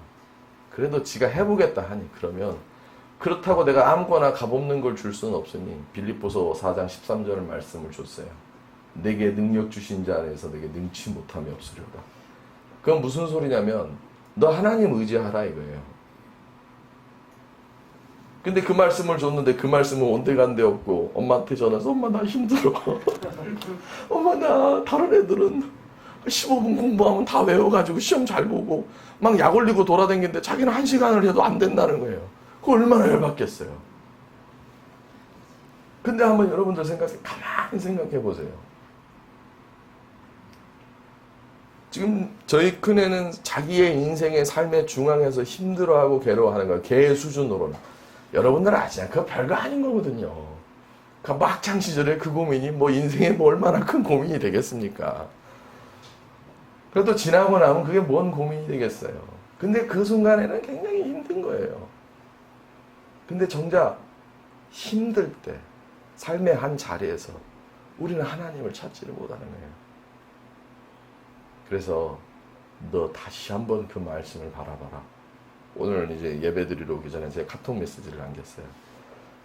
그래도 지가 해보겠다 하니 그러면 그렇다고 내가 아무거나 값없는 걸 줄 수는 없으니 빌립보서 4장 13절 말씀을 줬어요. 내게 능력 주신 자 안에서 내게 능치 못함이 없으려다. 그건 무슨 소리냐면 너 하나님 의지하라 이거예요. 근데 그 말씀을 줬는데 그 말씀은 온데간데 없고 엄마한테 전화해서 엄마 나 힘들어. 엄마 나 다른 애들은 15분 공부하면 다 외워가지고 시험 잘 보고 막 약 올리고 돌아다니는데 자기는 1시간을 해도 안 된다는 거예요. 그거 얼마나 열받겠어요. 근데 한번 여러분들 가만히 생각해 보세요. 지금 저희 큰애는 자기의 인생의 삶의 중앙에서 힘들어하고 괴로워하는 거예요. 걔의 수준으로는. 여러분들은 아시잖아요. 그거 별거 아닌 거거든요. 그러니까 막창 시절에 그 고민이 뭐 인생에 뭐 얼마나 큰 고민이 되겠습니까? 그래도 지나고 나면 그게 뭔 고민이 되겠어요. 근데 그 순간에는 굉장히 힘든 거예요. 근데 정작 힘들 때 삶의 한 자리에서 우리는 하나님을 찾지를 못하는 거예요. 그래서 너 다시 한번 그 말씀을 바라봐라. 오늘 이제 예배 드리러 오기 전에 제가 카톡 메시지를 남겼어요.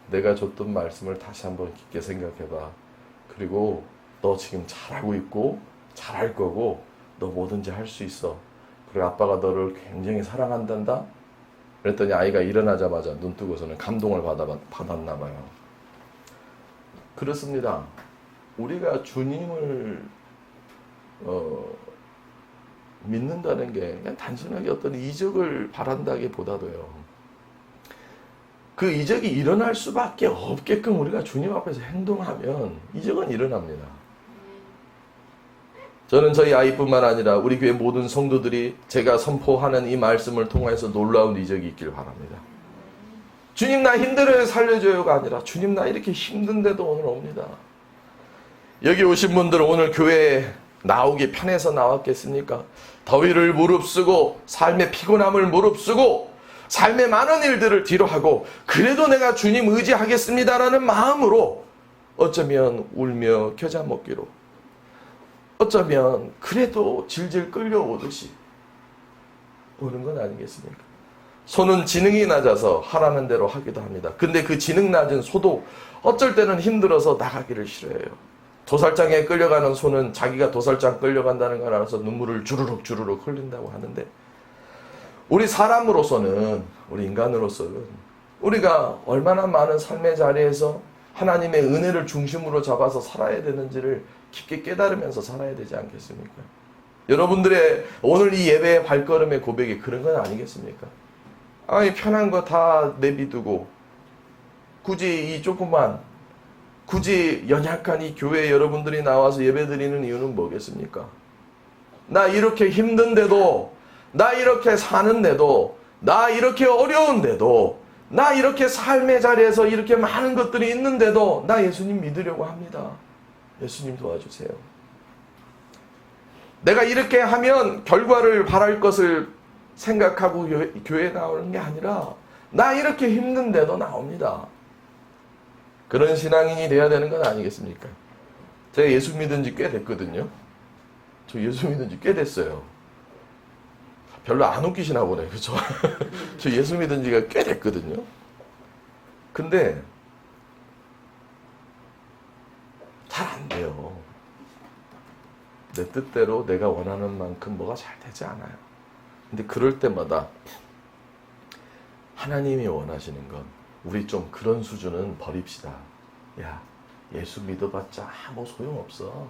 내가 줬던 말씀을 다시 한번 깊게 생각해봐. 그리고 너 지금 잘하고 있고 잘할 거고 너 뭐든지 할 수 있어. 그리고 아빠가 너를 굉장히 사랑한단다. 그랬더니 아이가 일어나자마자 눈 뜨고서는 감동을 받았나 봐요. 그렇습니다. 우리가 주님을 믿는다는 게 그냥 단순하게 어떤 이적을 바란다기보다도요. 그 이적이 일어날 수밖에 없게끔 우리가 주님 앞에서 행동하면 이적은 일어납니다. 저는 저희 아이뿐만 아니라 우리 교회 모든 성도들이 제가 선포하는 이 말씀을 통해서 놀라운 이적이 있길 바랍니다. 주님 나 힘들어요 살려줘요가 아니라 주님 나 이렇게 힘든데도 오늘 옵니다. 여기 오신 분들은 오늘 교회에 나오기 편해서 나왔겠습니까? 더위를 무릅쓰고 삶의 피곤함을 무릅쓰고 삶의 많은 일들을 뒤로하고 그래도 내가 주님 의지하겠습니다라는 마음으로 어쩌면 울며 겨자 먹기로 어쩌면 그래도 질질 끌려오듯이 오는 건 아니겠습니까? 소는 지능이 낮아서 하라는 대로 하기도 합니다. 근데 그 지능 낮은 소도 어쩔 때는 힘들어서 나가기를 싫어해요. 도살장에 끌려가는 소는 자기가 도살장 끌려간다는 걸 알아서 눈물을 주르륵 흘린다고 하는데 우리 사람으로서는 우리 인간으로서는 우리가 얼마나 많은 삶의 자리에서 하나님의 은혜를 중심으로 잡아서 살아야 되는지를 깊게 깨달으면서 살아야 되지 않겠습니까? 여러분들의 오늘 이 예배의 발걸음의 고백이 그런 건 아니겠습니까? 아니 편한 거 다 내비두고 굳이 이 조그만 굳이 연약한 이 교회에 여러분들이 나와서 예배드리는 이유는 뭐겠습니까? 나 이렇게 힘든데도 나 이렇게 사는데도 나 이렇게 어려운데도 나 이렇게 삶의 자리에서 이렇게 많은 것들이 있는데도 나 예수님 믿으려고 합니다. 예수님 도와주세요. 내가 이렇게 하면 결과를 바랄 것을 생각하고 교회에 나오는 게 아니라 나 이렇게 힘든데도 나옵니다. 그런 신앙인이 돼야 되는 건 아니겠습니까? 제가 예수 믿은 지 꽤 됐거든요. 저 예수 믿은 지 꽤 됐어요. 별로 안 웃기시나 보네. 그렇죠? 저 예수 믿은 지가 꽤 됐거든요. 근데 잘 안 돼요. 내 뜻대로 내가 원하는 만큼 뭐가 잘 되지 않아요. 근데 그럴 때마다 하나님이 원하시는 건 우리 좀 그런 수준은 버립시다. 야, 예수 믿어봤자 뭐 소용없어.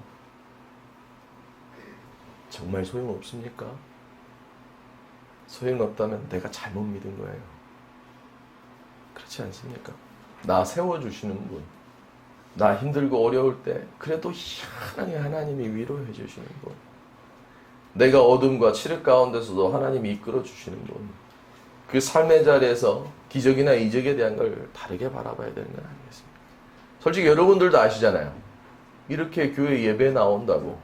정말 소용없습니까? 소용없다면 내가 잘못 믿은 거예요. 그렇지 않습니까? 나 세워주시는 분, 나 힘들고 어려울 때 그래도 희한하게 하나님이 위로해 주시는 분, 내가 어둠과 칠흑 가운데서도 하나님이 이끌어 주시는 분, 그 삶의 자리에서 기적이나 이적에 대한 걸 다르게 바라봐야 되는 건 아니겠습니까? 솔직히 여러분들도 아시잖아요. 이렇게 교회 예배 나온다고,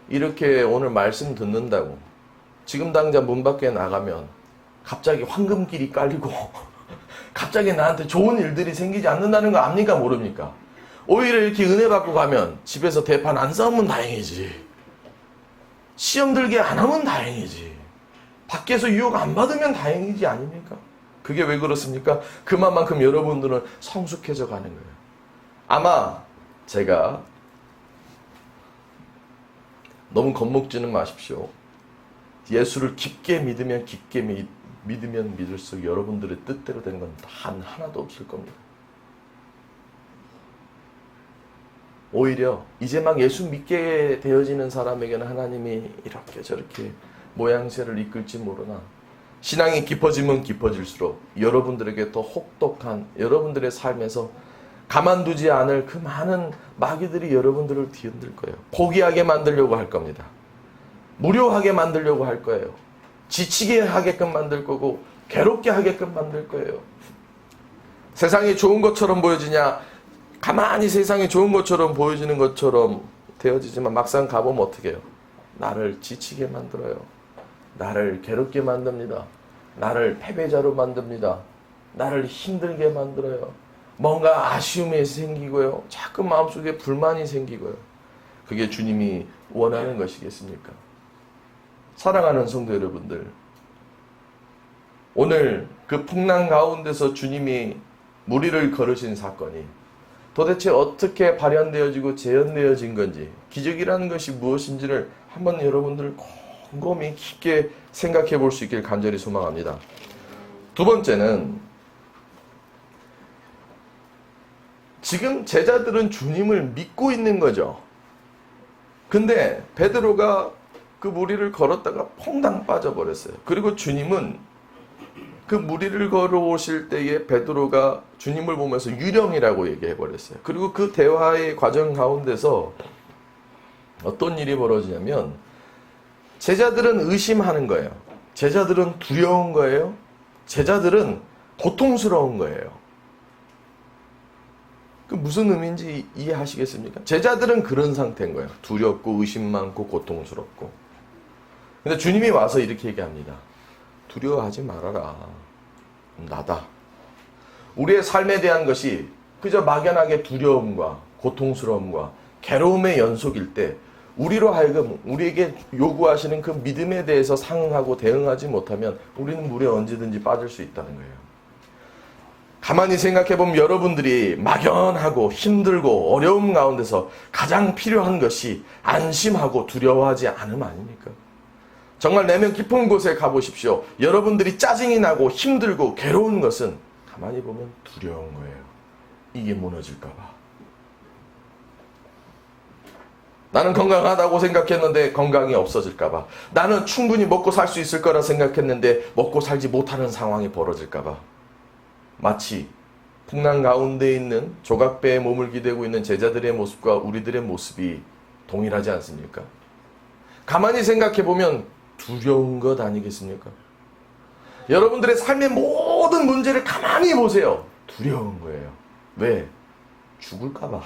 이렇게 오늘 말씀 듣는다고, 지금 당장 문 밖에 나가면 갑자기 황금길이 깔리고 갑자기 나한테 좋은 일들이 생기지 않는다는 거 압니까? 모릅니까? 오히려 이렇게 은혜 받고 가면 집에서 대판 안 싸우면 다행이지, 시험 들게 안 하면 다행이지, 밖에서 유혹 안 받으면 다행이지 아닙니까? 그게 왜 그렇습니까? 그만큼 여러분들은 성숙해져 가는 거예요. 아마 제가 너무 겁먹지는 마십시오. 예수를 깊게 믿으면 믿으면 믿을수록 여러분들의 뜻대로 되는 건 단 하나도 없을 겁니다. 오히려 이제 막 예수 믿게 되어지는 사람에게는 하나님이 이렇게 저렇게 모양새를 이끌지 모르나, 신앙이 깊어지면 깊어질수록 여러분들에게 더 혹독한, 여러분들의 삶에서 가만두지 않을 그 많은 마귀들이 여러분들을 뒤흔들 거예요. 포기하게 만들려고 할 겁니다. 무료하게 만들려고 할 거예요. 지치게 하게끔 만들 거고 괴롭게 하게끔 만들 거예요. 세상이 좋은 것처럼 보여지냐? 가만히 세상이 좋은 것처럼 보여지는 것처럼 되어지지만 막상 가보면 어떻게 해요? 나를 지치게 만들어요. 나를 괴롭게 만듭니다. 나를 패배자로 만듭니다. 나를 힘들게 만들어요. 뭔가 아쉬움이 생기고요. 자꾸 마음속에 불만이 생기고요. 그게 주님이 원하는 것이겠습니까? 사랑하는 성도 여러분들, 오늘 그 풍랑 가운데서 주님이 무리를 걸으신 사건이 도대체 어떻게 발현되어지고 재현되어진 건지, 기적이라는 것이 무엇인지를 한번 여러분들 곰곰이 깊게 생각해 볼 수 있길 간절히 소망합니다. 두 번째는, 지금 제자들은 주님을 믿고 있는 거죠. 근데 베드로가 그 무리를 걸었다가 퐁당 빠져버렸어요. 그리고 주님은 그 무리를 걸어오실 때에 베드로가 주님을 보면서 유령이라고 얘기해버렸어요. 그리고 그 대화의 과정 가운데서 어떤 일이 벌어지냐면, 제자들은 의심하는 거예요. 제자들은 두려운 거예요. 제자들은 고통스러운 거예요. 그 무슨 의미인지 이해하시겠습니까? 제자들은 그런 상태인 거예요. 두렵고 의심 많고 고통스럽고. 근데 주님이 와서 이렇게 얘기합니다. 두려워하지 말아라. 나다. 우리의 삶에 대한 것이 그저 막연하게 두려움과 고통스러움과 괴로움의 연속일 때, 우리로 하여금 우리에게 요구하시는 그 믿음에 대해서 상응하고 대응하지 못하면 우리는 물에 언제든지 빠질 수 있다는 거예요. 가만히 생각해보면 여러분들이 막연하고 힘들고 어려움 가운데서 가장 필요한 것이 안심하고 두려워하지 않음 아닙니까? 정말 내면 깊은 곳에 가보십시오. 여러분들이 짜증이 나고 힘들고 괴로운 것은 가만히 보면 두려운 거예요. 이게 무너질까 봐. 나는 건강하다고 생각했는데 건강이 없어질까 봐. 나는 충분히 먹고 살 수 있을 거라 생각했는데 먹고 살지 못하는 상황이 벌어질까 봐. 마치 풍랑 가운데 있는 조각배에 몸을 기대고 있는 제자들의 모습과 우리들의 모습이 동일하지 않습니까? 가만히 생각해보면 두려운 것 아니겠습니까? 여러분들의 삶의 모든 문제를 가만히 보세요. 두려운 거예요. 왜? 죽을까 봐.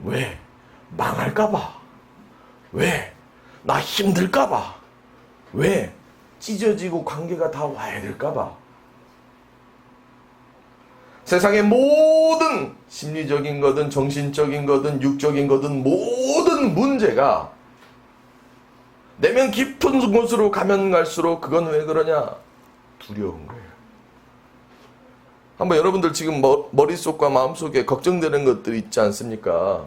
왜? 망할까 봐. 왜? 나 힘들까 봐. 왜? 찢어지고 관계가 다 와야 될까 봐. 세상의 모든 심리적인 거든 정신적인 거든 육적인 거든 모든 문제가 내면 깊은 곳으로 가면 갈수록 그건 왜 그러냐? 두려운 거예요. 한번 여러분들 지금 머릿속과 마음속에 걱정되는 것들 있지 않습니까?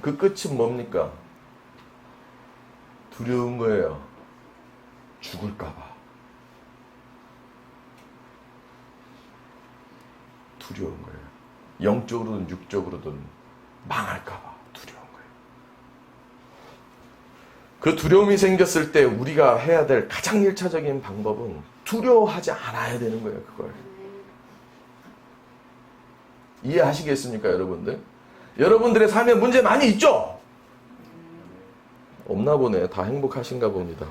그 끝은 뭡니까? 두려운 거예요. 죽을까 봐. 두려운 거예요. 영적으로든 육적으로든 망할까 봐 두려운 거예요. 그 두려움이 생겼을 때 우리가 해야 될 가장 일차적인 방법은 두려워하지 않아야 되는 거예요. 그걸. 이해하시겠습니까, 여러분들? 여러분들의 삶에 문제 많이 있죠? 없나 보네. 다 행복하신가 봅니다.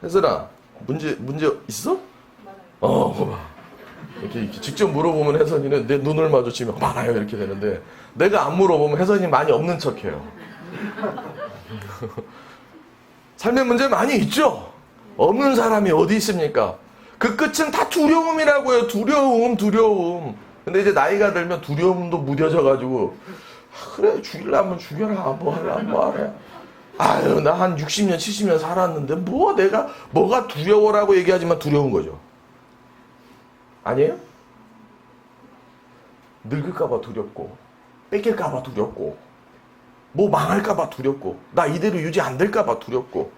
혜슬아, 문제 있어? 봐봐. 이렇게 직접 물어보면 혜선이는 내 눈을 마주치면 많아요 이렇게 되는데, 내가 안 물어보면 혜선이 많이 없는 척해요. 삶에 문제 많이 있죠? 없는 사람이 어디 있습니까? 그 끝은 다 두려움이라고요. 두려움. 근데 이제 나이가 들면 두려움도 무뎌져가지고, 그래, 죽이려면 죽여라. 뭐 하래. 아유, 나 한 60년, 70년 살았는데, 뭐가 두려워라고 얘기하지만 두려운 거죠. 아니에요? 늙을까봐 두렵고, 뺏길까봐 두렵고, 뭐 망할까봐 두렵고, 나 이대로 유지 안 될까봐 두렵고.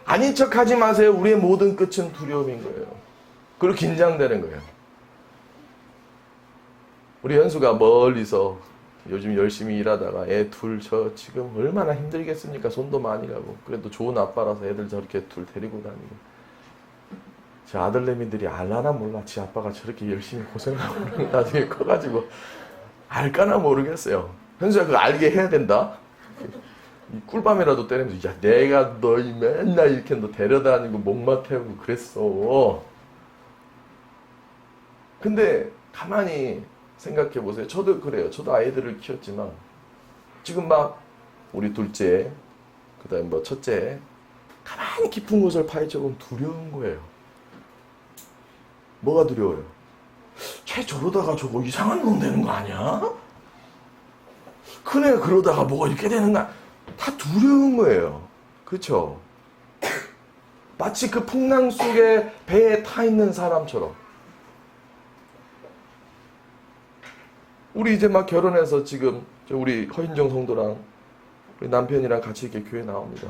아닌 척 하지 마세요. 우리의 모든 끝은 두려움인 거예요. 그리고 긴장되는 거예요. 우리 현수가 멀리서 요즘 열심히 일하다가 애 둘 지금 얼마나 힘들겠습니까? 손도 많이 가고. 그래도 좋은 아빠라서 애들 저렇게 둘 데리고 다니고. 제 아들내미들이 알라나 몰라. 지 아빠가 저렇게 열심히 고생하고 나중에 커가지고 알까나 모르겠어요. 현수야 그거 알게 해야 된다. 꿀밤이라도 때리면서, 야, 내가 너 맨날 이렇게 너 데려다니고 목마 태우고 그랬어. 근데 가만히 생각해 보세요. 저도 그래요. 저도 아이들을 키웠지만 지금 막 우리 둘째, 그다음에 뭐 첫째, 가만히 깊은 곳을 파헤쳐 보면 두려운 거예요. 뭐가 두려워요? 쟤 저러다가 저거 이상한 놈 되는 거 아니야? 큰애 그러다가 뭐가 이렇게 되는 거야? 다 두려운 거예요. 그렇죠? 마치 그 풍랑 속에 배에 타 있는 사람처럼. 우리 이제 막 결혼해서 지금 우리 허인정 성도랑 우리 남편이랑 같이 이렇게 교회 나옵니다.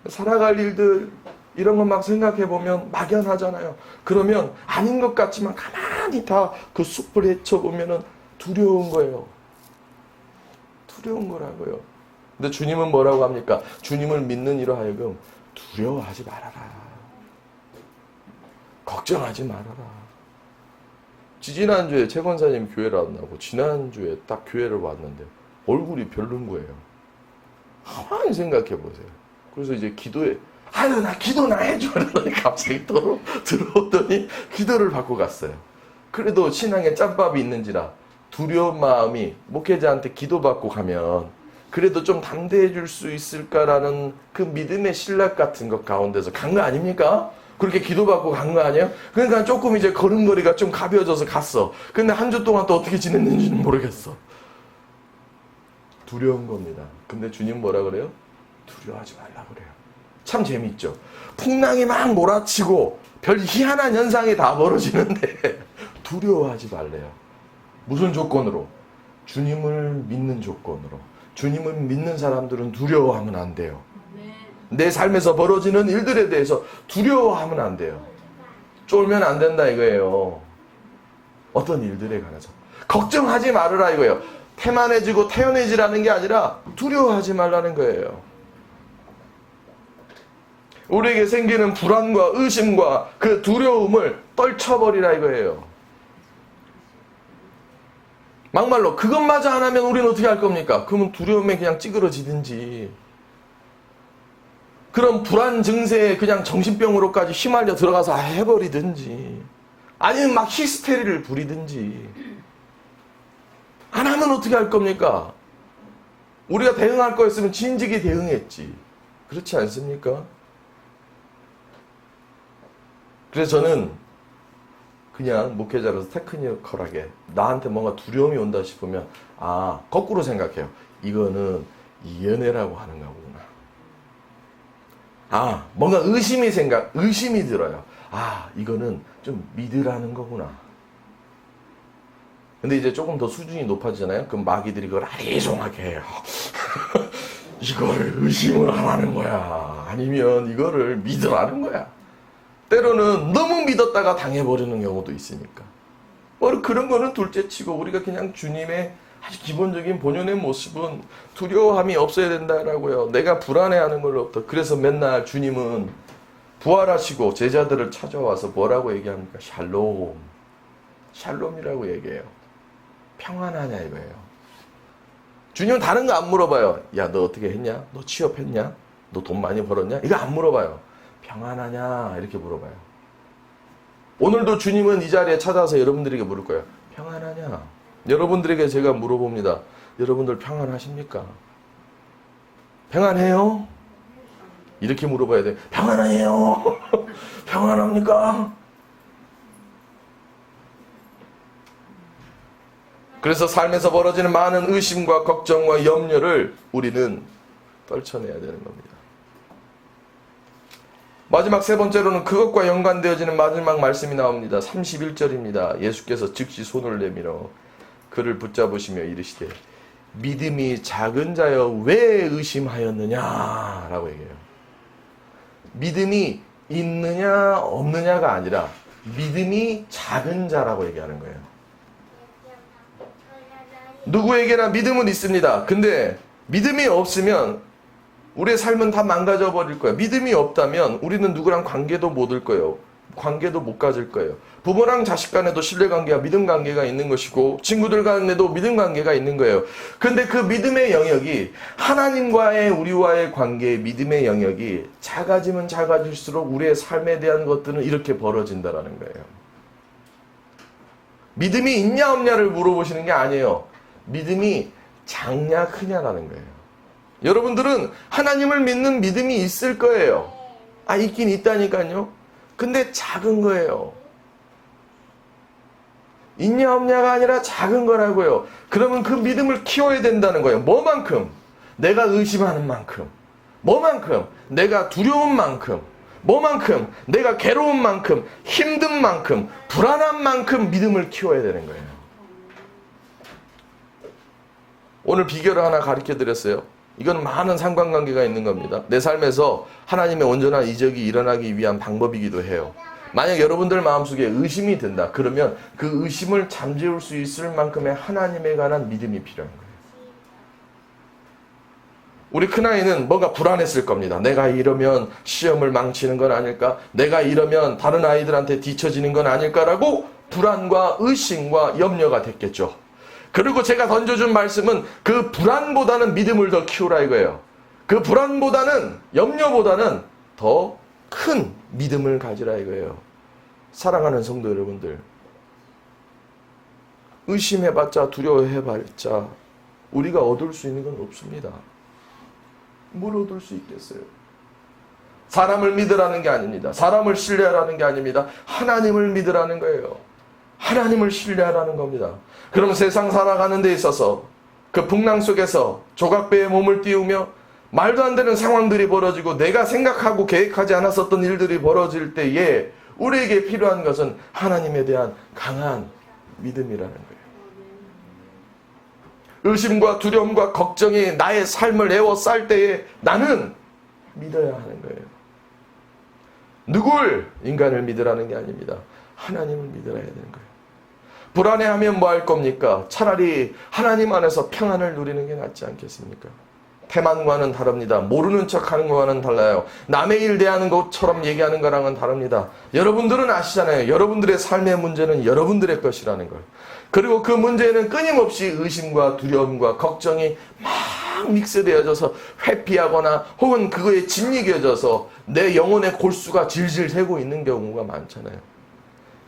살아갈 일들 이런 거 막 생각해 보면 막연하잖아요. 그러면 아닌 것 같지만 가만히 다 그 숲을 헤쳐보면은 두려운 거예요. 두려운 거라고요. 근데 주님은 뭐라고 합니까? 주님을 믿는 이로 하여금 두려워하지 말아라. 걱정하지 말아라. 지난주에 최 권사님 교회를 안 나고 지난주에 딱 교회를 왔는데 얼굴이 별론 거예요. 가만히 생각해 보세요. 그래서 이제 기도에, 아유, 나 기도나 해줘. 그러더니 갑자기 들어오더니 기도를 받고 갔어요. 그래도 신앙에 짬밥이 있는지라 두려운 마음이 목회자한테 기도받고 가면 그래도 좀 담대해 줄 수 있을까라는 그 믿음의 신락 같은 것 가운데서 간 거 아닙니까? 그렇게 기도받고 간 거 아니에요? 그러니까 조금 이제 걸음걸이가 좀 가벼워져서 갔어. 근데 한 주 동안 또 어떻게 지냈는지는 모르겠어. 두려운 겁니다. 근데 주님 뭐라 그래요? 두려워하지 말라 그래요. 참 재미있죠. 풍랑이 막 몰아치고 별 희한한 현상이 다 벌어지는데 두려워하지 말래요. 무슨 조건으로? 주님을 믿는 조건으로. 주님을 믿는 사람들은 두려워하면 안 돼요. 내 삶에서 벌어지는 일들에 대해서 두려워하면 안 돼요. 쫄면 안 된다 이거예요. 어떤 일들에 관해서 걱정하지 말으라 이거예요. 태만해지고 태연해지라는 게 아니라 두려워하지 말라는 거예요. 우리에게 생기는 불안과 의심과 그 두려움을 떨쳐버리라 이거예요. 막말로 그것마저 안 하면 우리는 어떻게 할 겁니까? 그러면 두려움에 그냥 찌그러지든지, 그런 불안 증세에 그냥 정신병으로까지 휘말려 들어가서 해버리든지, 아니면 막 히스테리를 부리든지. 안 하면 어떻게 할 겁니까? 우리가 대응할 거였으면 진즉에 대응했지. 그렇지 않습니까? 그래서 저는 그냥 목회자로서 테크니컬하게 나한테 뭔가 두려움이 온다 싶으면 거꾸로 생각해요. 이거는 연애라고 하는 거구나. 뭔가 의심이 들어요. 이거는 좀 믿으라는 거구나. 근데 이제 조금 더 수준이 높아지잖아요. 그럼 마귀들이 그걸 아리송하게 해요. 이걸 의심을 하라는 거야. 아니면 이거를 믿으라는 거야. 때로는 너무 믿었다가 당해버리는 경우도 있으니까. 그런 거는 둘째 치고 우리가 그냥 주님의 아주 기본적인 본연의 모습은 두려움이 없어야 된다라고요. 내가 불안해하는 걸로부터. 그래서 맨날 주님은 부활하시고 제자들을 찾아와서 뭐라고 얘기합니까? 샬롬. 샬롬이라고 얘기해요. 평안하냐 이거예요. 주님은 다른 거 안 물어봐요. 야, 너 어떻게 했냐? 너 취업했냐? 너 돈 많이 벌었냐? 이거 안 물어봐요. 평안하냐? 이렇게 물어봐요. 오늘도 주님은 이 자리에 찾아와서 여러분들에게 물을 거예요. 평안하냐? 여러분들에게 제가 물어봅니다. 여러분들 평안하십니까? 평안해요? 이렇게 물어봐야 돼요. 평안해요? 평안합니까? 그래서 삶에서 벌어지는 많은 의심과 걱정과 염려를 우리는 떨쳐내야 되는 겁니다. 마지막 세 번째로는 그것과 연관되어지는 마지막 말씀이 나옵니다. 31절입니다. 예수께서 즉시 손을 내밀어 그를 붙잡으시며 이르시되 믿음이 작은 자여 왜 의심하였느냐 라고 얘기해요. 믿음이 있느냐 없느냐가 아니라 믿음이 작은 자라고 얘기하는 거예요. 누구에게나 믿음은 있습니다. 근데 믿음이 없으면 우리의 삶은 다 망가져 버릴 거예요. 믿음이 없다면 우리는 누구랑 관계도 못 할 거예요. 관계도 못 가질 거예요. 부모랑 자식 간에도 신뢰관계와 믿음 관계가 있는 것이고 친구들 간에도 믿음 관계가 있는 거예요. 근데 그 믿음의 영역이 하나님과의 우리와의 관계의 믿음의 영역이 작아지면 작아질수록 우리의 삶에 대한 것들은 이렇게 벌어진다라는 거예요. 믿음이 있냐 없냐를 물어보시는 게 아니에요. 믿음이 작냐 크냐라는 거예요. 여러분들은 하나님을 믿는 믿음이 있을 거예요. 아, 있긴 있다니까요. 근데 작은 거예요. 있냐 없냐가 아니라 작은 거라고요. 그러면 그 믿음을 키워야 된다는 거예요. 뭐만큼? 내가 의심하는 만큼. 뭐만큼? 내가 두려운 만큼. 뭐만큼? 내가 괴로운 만큼. 힘든 만큼. 불안한 만큼 믿음을 키워야 되는 거예요. 오늘 비결을 하나 가르쳐 드렸어요. 이건 많은 상관관계가 있는 겁니다. 내 삶에서 하나님의 온전한 이적이 일어나기 위한 방법이기도 해요. 만약 여러분들 마음속에 의심이 든다. 그러면 그 의심을 잠재울 수 있을 만큼의 하나님에 관한 믿음이 필요한 거예요. 우리 큰아이는 뭔가 불안했을 겁니다. 내가 이러면 시험을 망치는 건 아닐까? 내가 이러면 다른 아이들한테 뒤처지는 건 아닐까라고 불안과 의심과 염려가 됐겠죠. 그리고 제가 던져준 말씀은 그 불안보다는 믿음을 더 키우라 이거예요. 그 불안보다는 염려보다는 더 큰 믿음을 가지라 이거예요. 사랑하는 성도 여러분들, 의심해봤자 두려워해봤자 우리가 얻을 수 있는 건 없습니다. 뭘 얻을 수 있겠어요? 사람을 믿으라는 게 아닙니다. 사람을 신뢰하라는 게 아닙니다. 하나님을 믿으라는 거예요. 하나님을 신뢰하라는 겁니다. 그럼 세상 살아가는 데 있어서 그 풍랑 속에서 조각배에 몸을 띄우며 말도 안 되는 상황들이 벌어지고 내가 생각하고 계획하지 않았었던 일들이 벌어질 때에 우리에게 필요한 것은 하나님에 대한 강한 믿음이라는 거예요. 의심과 두려움과 걱정이 나의 삶을 에워쌀 때에 나는 믿어야 하는 거예요. 누굴? 인간을 믿으라는 게 아닙니다. 하나님을 믿어야 되는 거예요. 불안해하면 뭐 할 겁니까? 차라리 하나님 안에서 평안을 누리는 게 낫지 않겠습니까? 태만과는 다릅니다. 모르는 척하는 거와는 달라요. 남의 일 대하는 것처럼 얘기하는 거랑은 다릅니다. 여러분들은 아시잖아요. 여러분들의 삶의 문제는 여러분들의 것이라는 걸. 그리고 그 문제에는 끊임없이 의심과 두려움과 걱정이 막 믹스되어져서 회피하거나 혹은 그거에 짓이겨져서 내 영혼의 골수가 질질 새고 있는 경우가 많잖아요.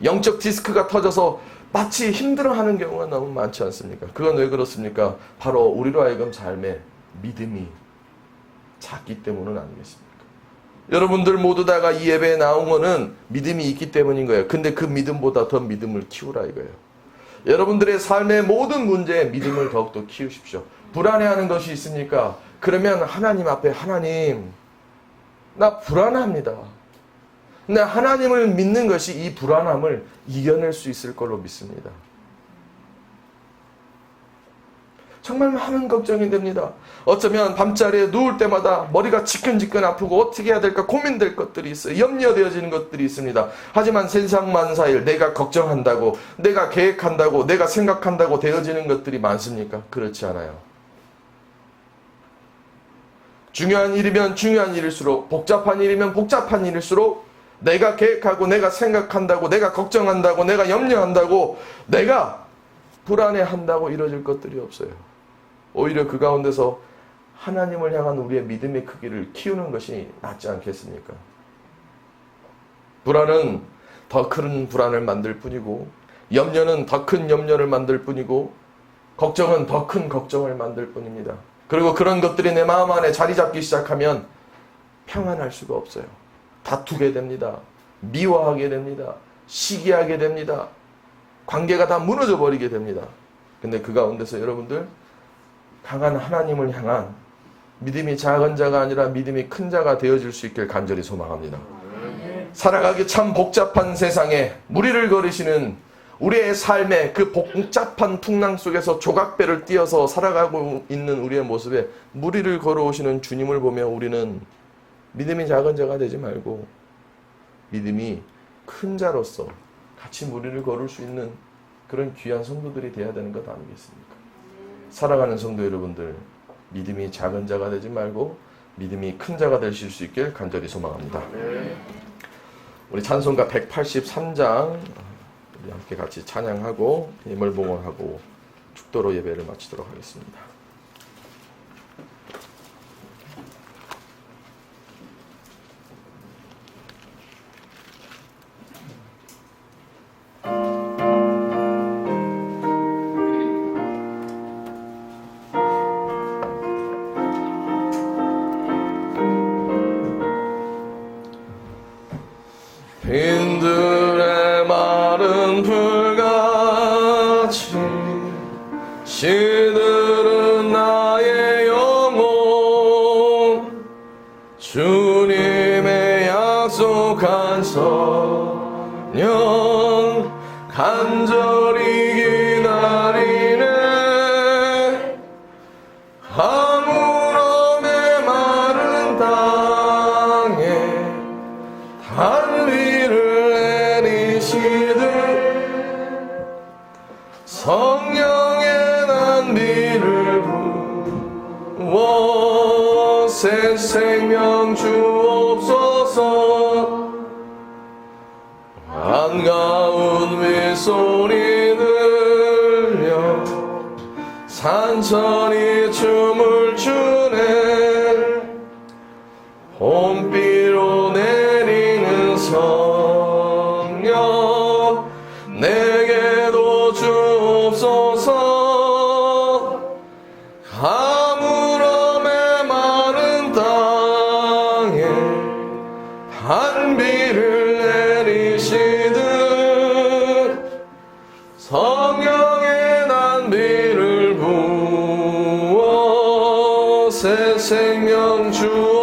영적 디스크가 터져서 마치 힘들어하는 경우가 너무 많지 않습니까? 그건 왜 그렇습니까? 바로 우리로 하여금 삶에 믿음이 작기 때문은 아니겠습니까? 여러분들 모두 다가 이 예배에 나온 거는 믿음이 있기 때문인 거예요. 근데 그 믿음보다 더 믿음을 키우라 이거예요. 여러분들의 삶의 모든 문제에 믿음을 더욱더 키우십시오. 불안해하는 것이 있습니까? 그러면 하나님 앞에 하나님, 나 불안합니다. 근데 하나님을 믿는 것이 이 불안함을 이겨낼 수 있을 걸로 믿습니다. 정말 많은 걱정이 됩니다. 어쩌면 밤자리에 누울 때마다 머리가 지끈지끈 아프고 어떻게 해야 될까 고민될 것들이 있어요. 염려되어지는 것들이 있습니다. 하지만 세상만사일 내가 걱정한다고, 내가 계획한다고, 내가 생각한다고 되어지는 것들이 많습니까? 그렇지 않아요. 중요한 일이면 중요한 일일수록, 복잡한 일이면 복잡한 일일수록 내가 계획하고, 내가 생각한다고, 내가 걱정한다고, 내가 염려한다고, 내가 불안해한다고 이루어질 것들이 없어요. 오히려 그 가운데서 하나님을 향한 우리의 믿음의 크기를 키우는 것이 낫지 않겠습니까? 불안은 더 큰 불안을 만들 뿐이고, 염려는 더 큰 염려를 만들 뿐이고, 걱정은 더 큰 걱정을 만들 뿐입니다. 그리고 그런 것들이 내 마음 안에 자리 잡기 시작하면 평안할 수가 없어요. 다투게 됩니다. 미워하게 됩니다. 시기하게 됩니다. 관계가 다 무너져 버리게 됩니다. 근데 그 가운데서 여러분들 강한 하나님을 향한 믿음이 작은 자가 아니라 믿음이 큰 자가 되어질 수 있길 간절히 소망합니다. 살아가기 참 복잡한 세상에 무리를 걸으시는 우리의 삶의 그 복잡한 풍랑 속에서 조각배를 띄어서 살아가고 있는 우리의 모습에 무리를 걸어오시는 주님을 보며 우리는 믿음이 작은 자가 되지 말고 믿음이 큰 자로서 같이 무리를 걸을 수 있는 그런 귀한 성도들이 되어야 되는 것 아니겠습니까? 살아가는 성도 여러분들, 믿음이 작은 자가 되지 말고 믿음이 큰 자가 되실 수 있길 간절히 소망합니다. 우리 찬송가 183장 우리 함께 같이 찬양하고 힘을 봉헌하고 축도로 예배를 마치도록 하겠습니다. 빈들의 마른 풀같이 시들은 나의 영혼 주님의 약속한 성령 간절히 기다리네 아무럼의 마른 땅에 단비를 내리시듯 성령의 단비를 부어 새 생명 주옵소서 반가운 윗소리 들려 산천이 춤을 추네 봄비로 내리는 성령 내게도 주옵소서 가물음의 마른 땅에 단비를 내리시듯 성령의 단비를 부어 새 생명 주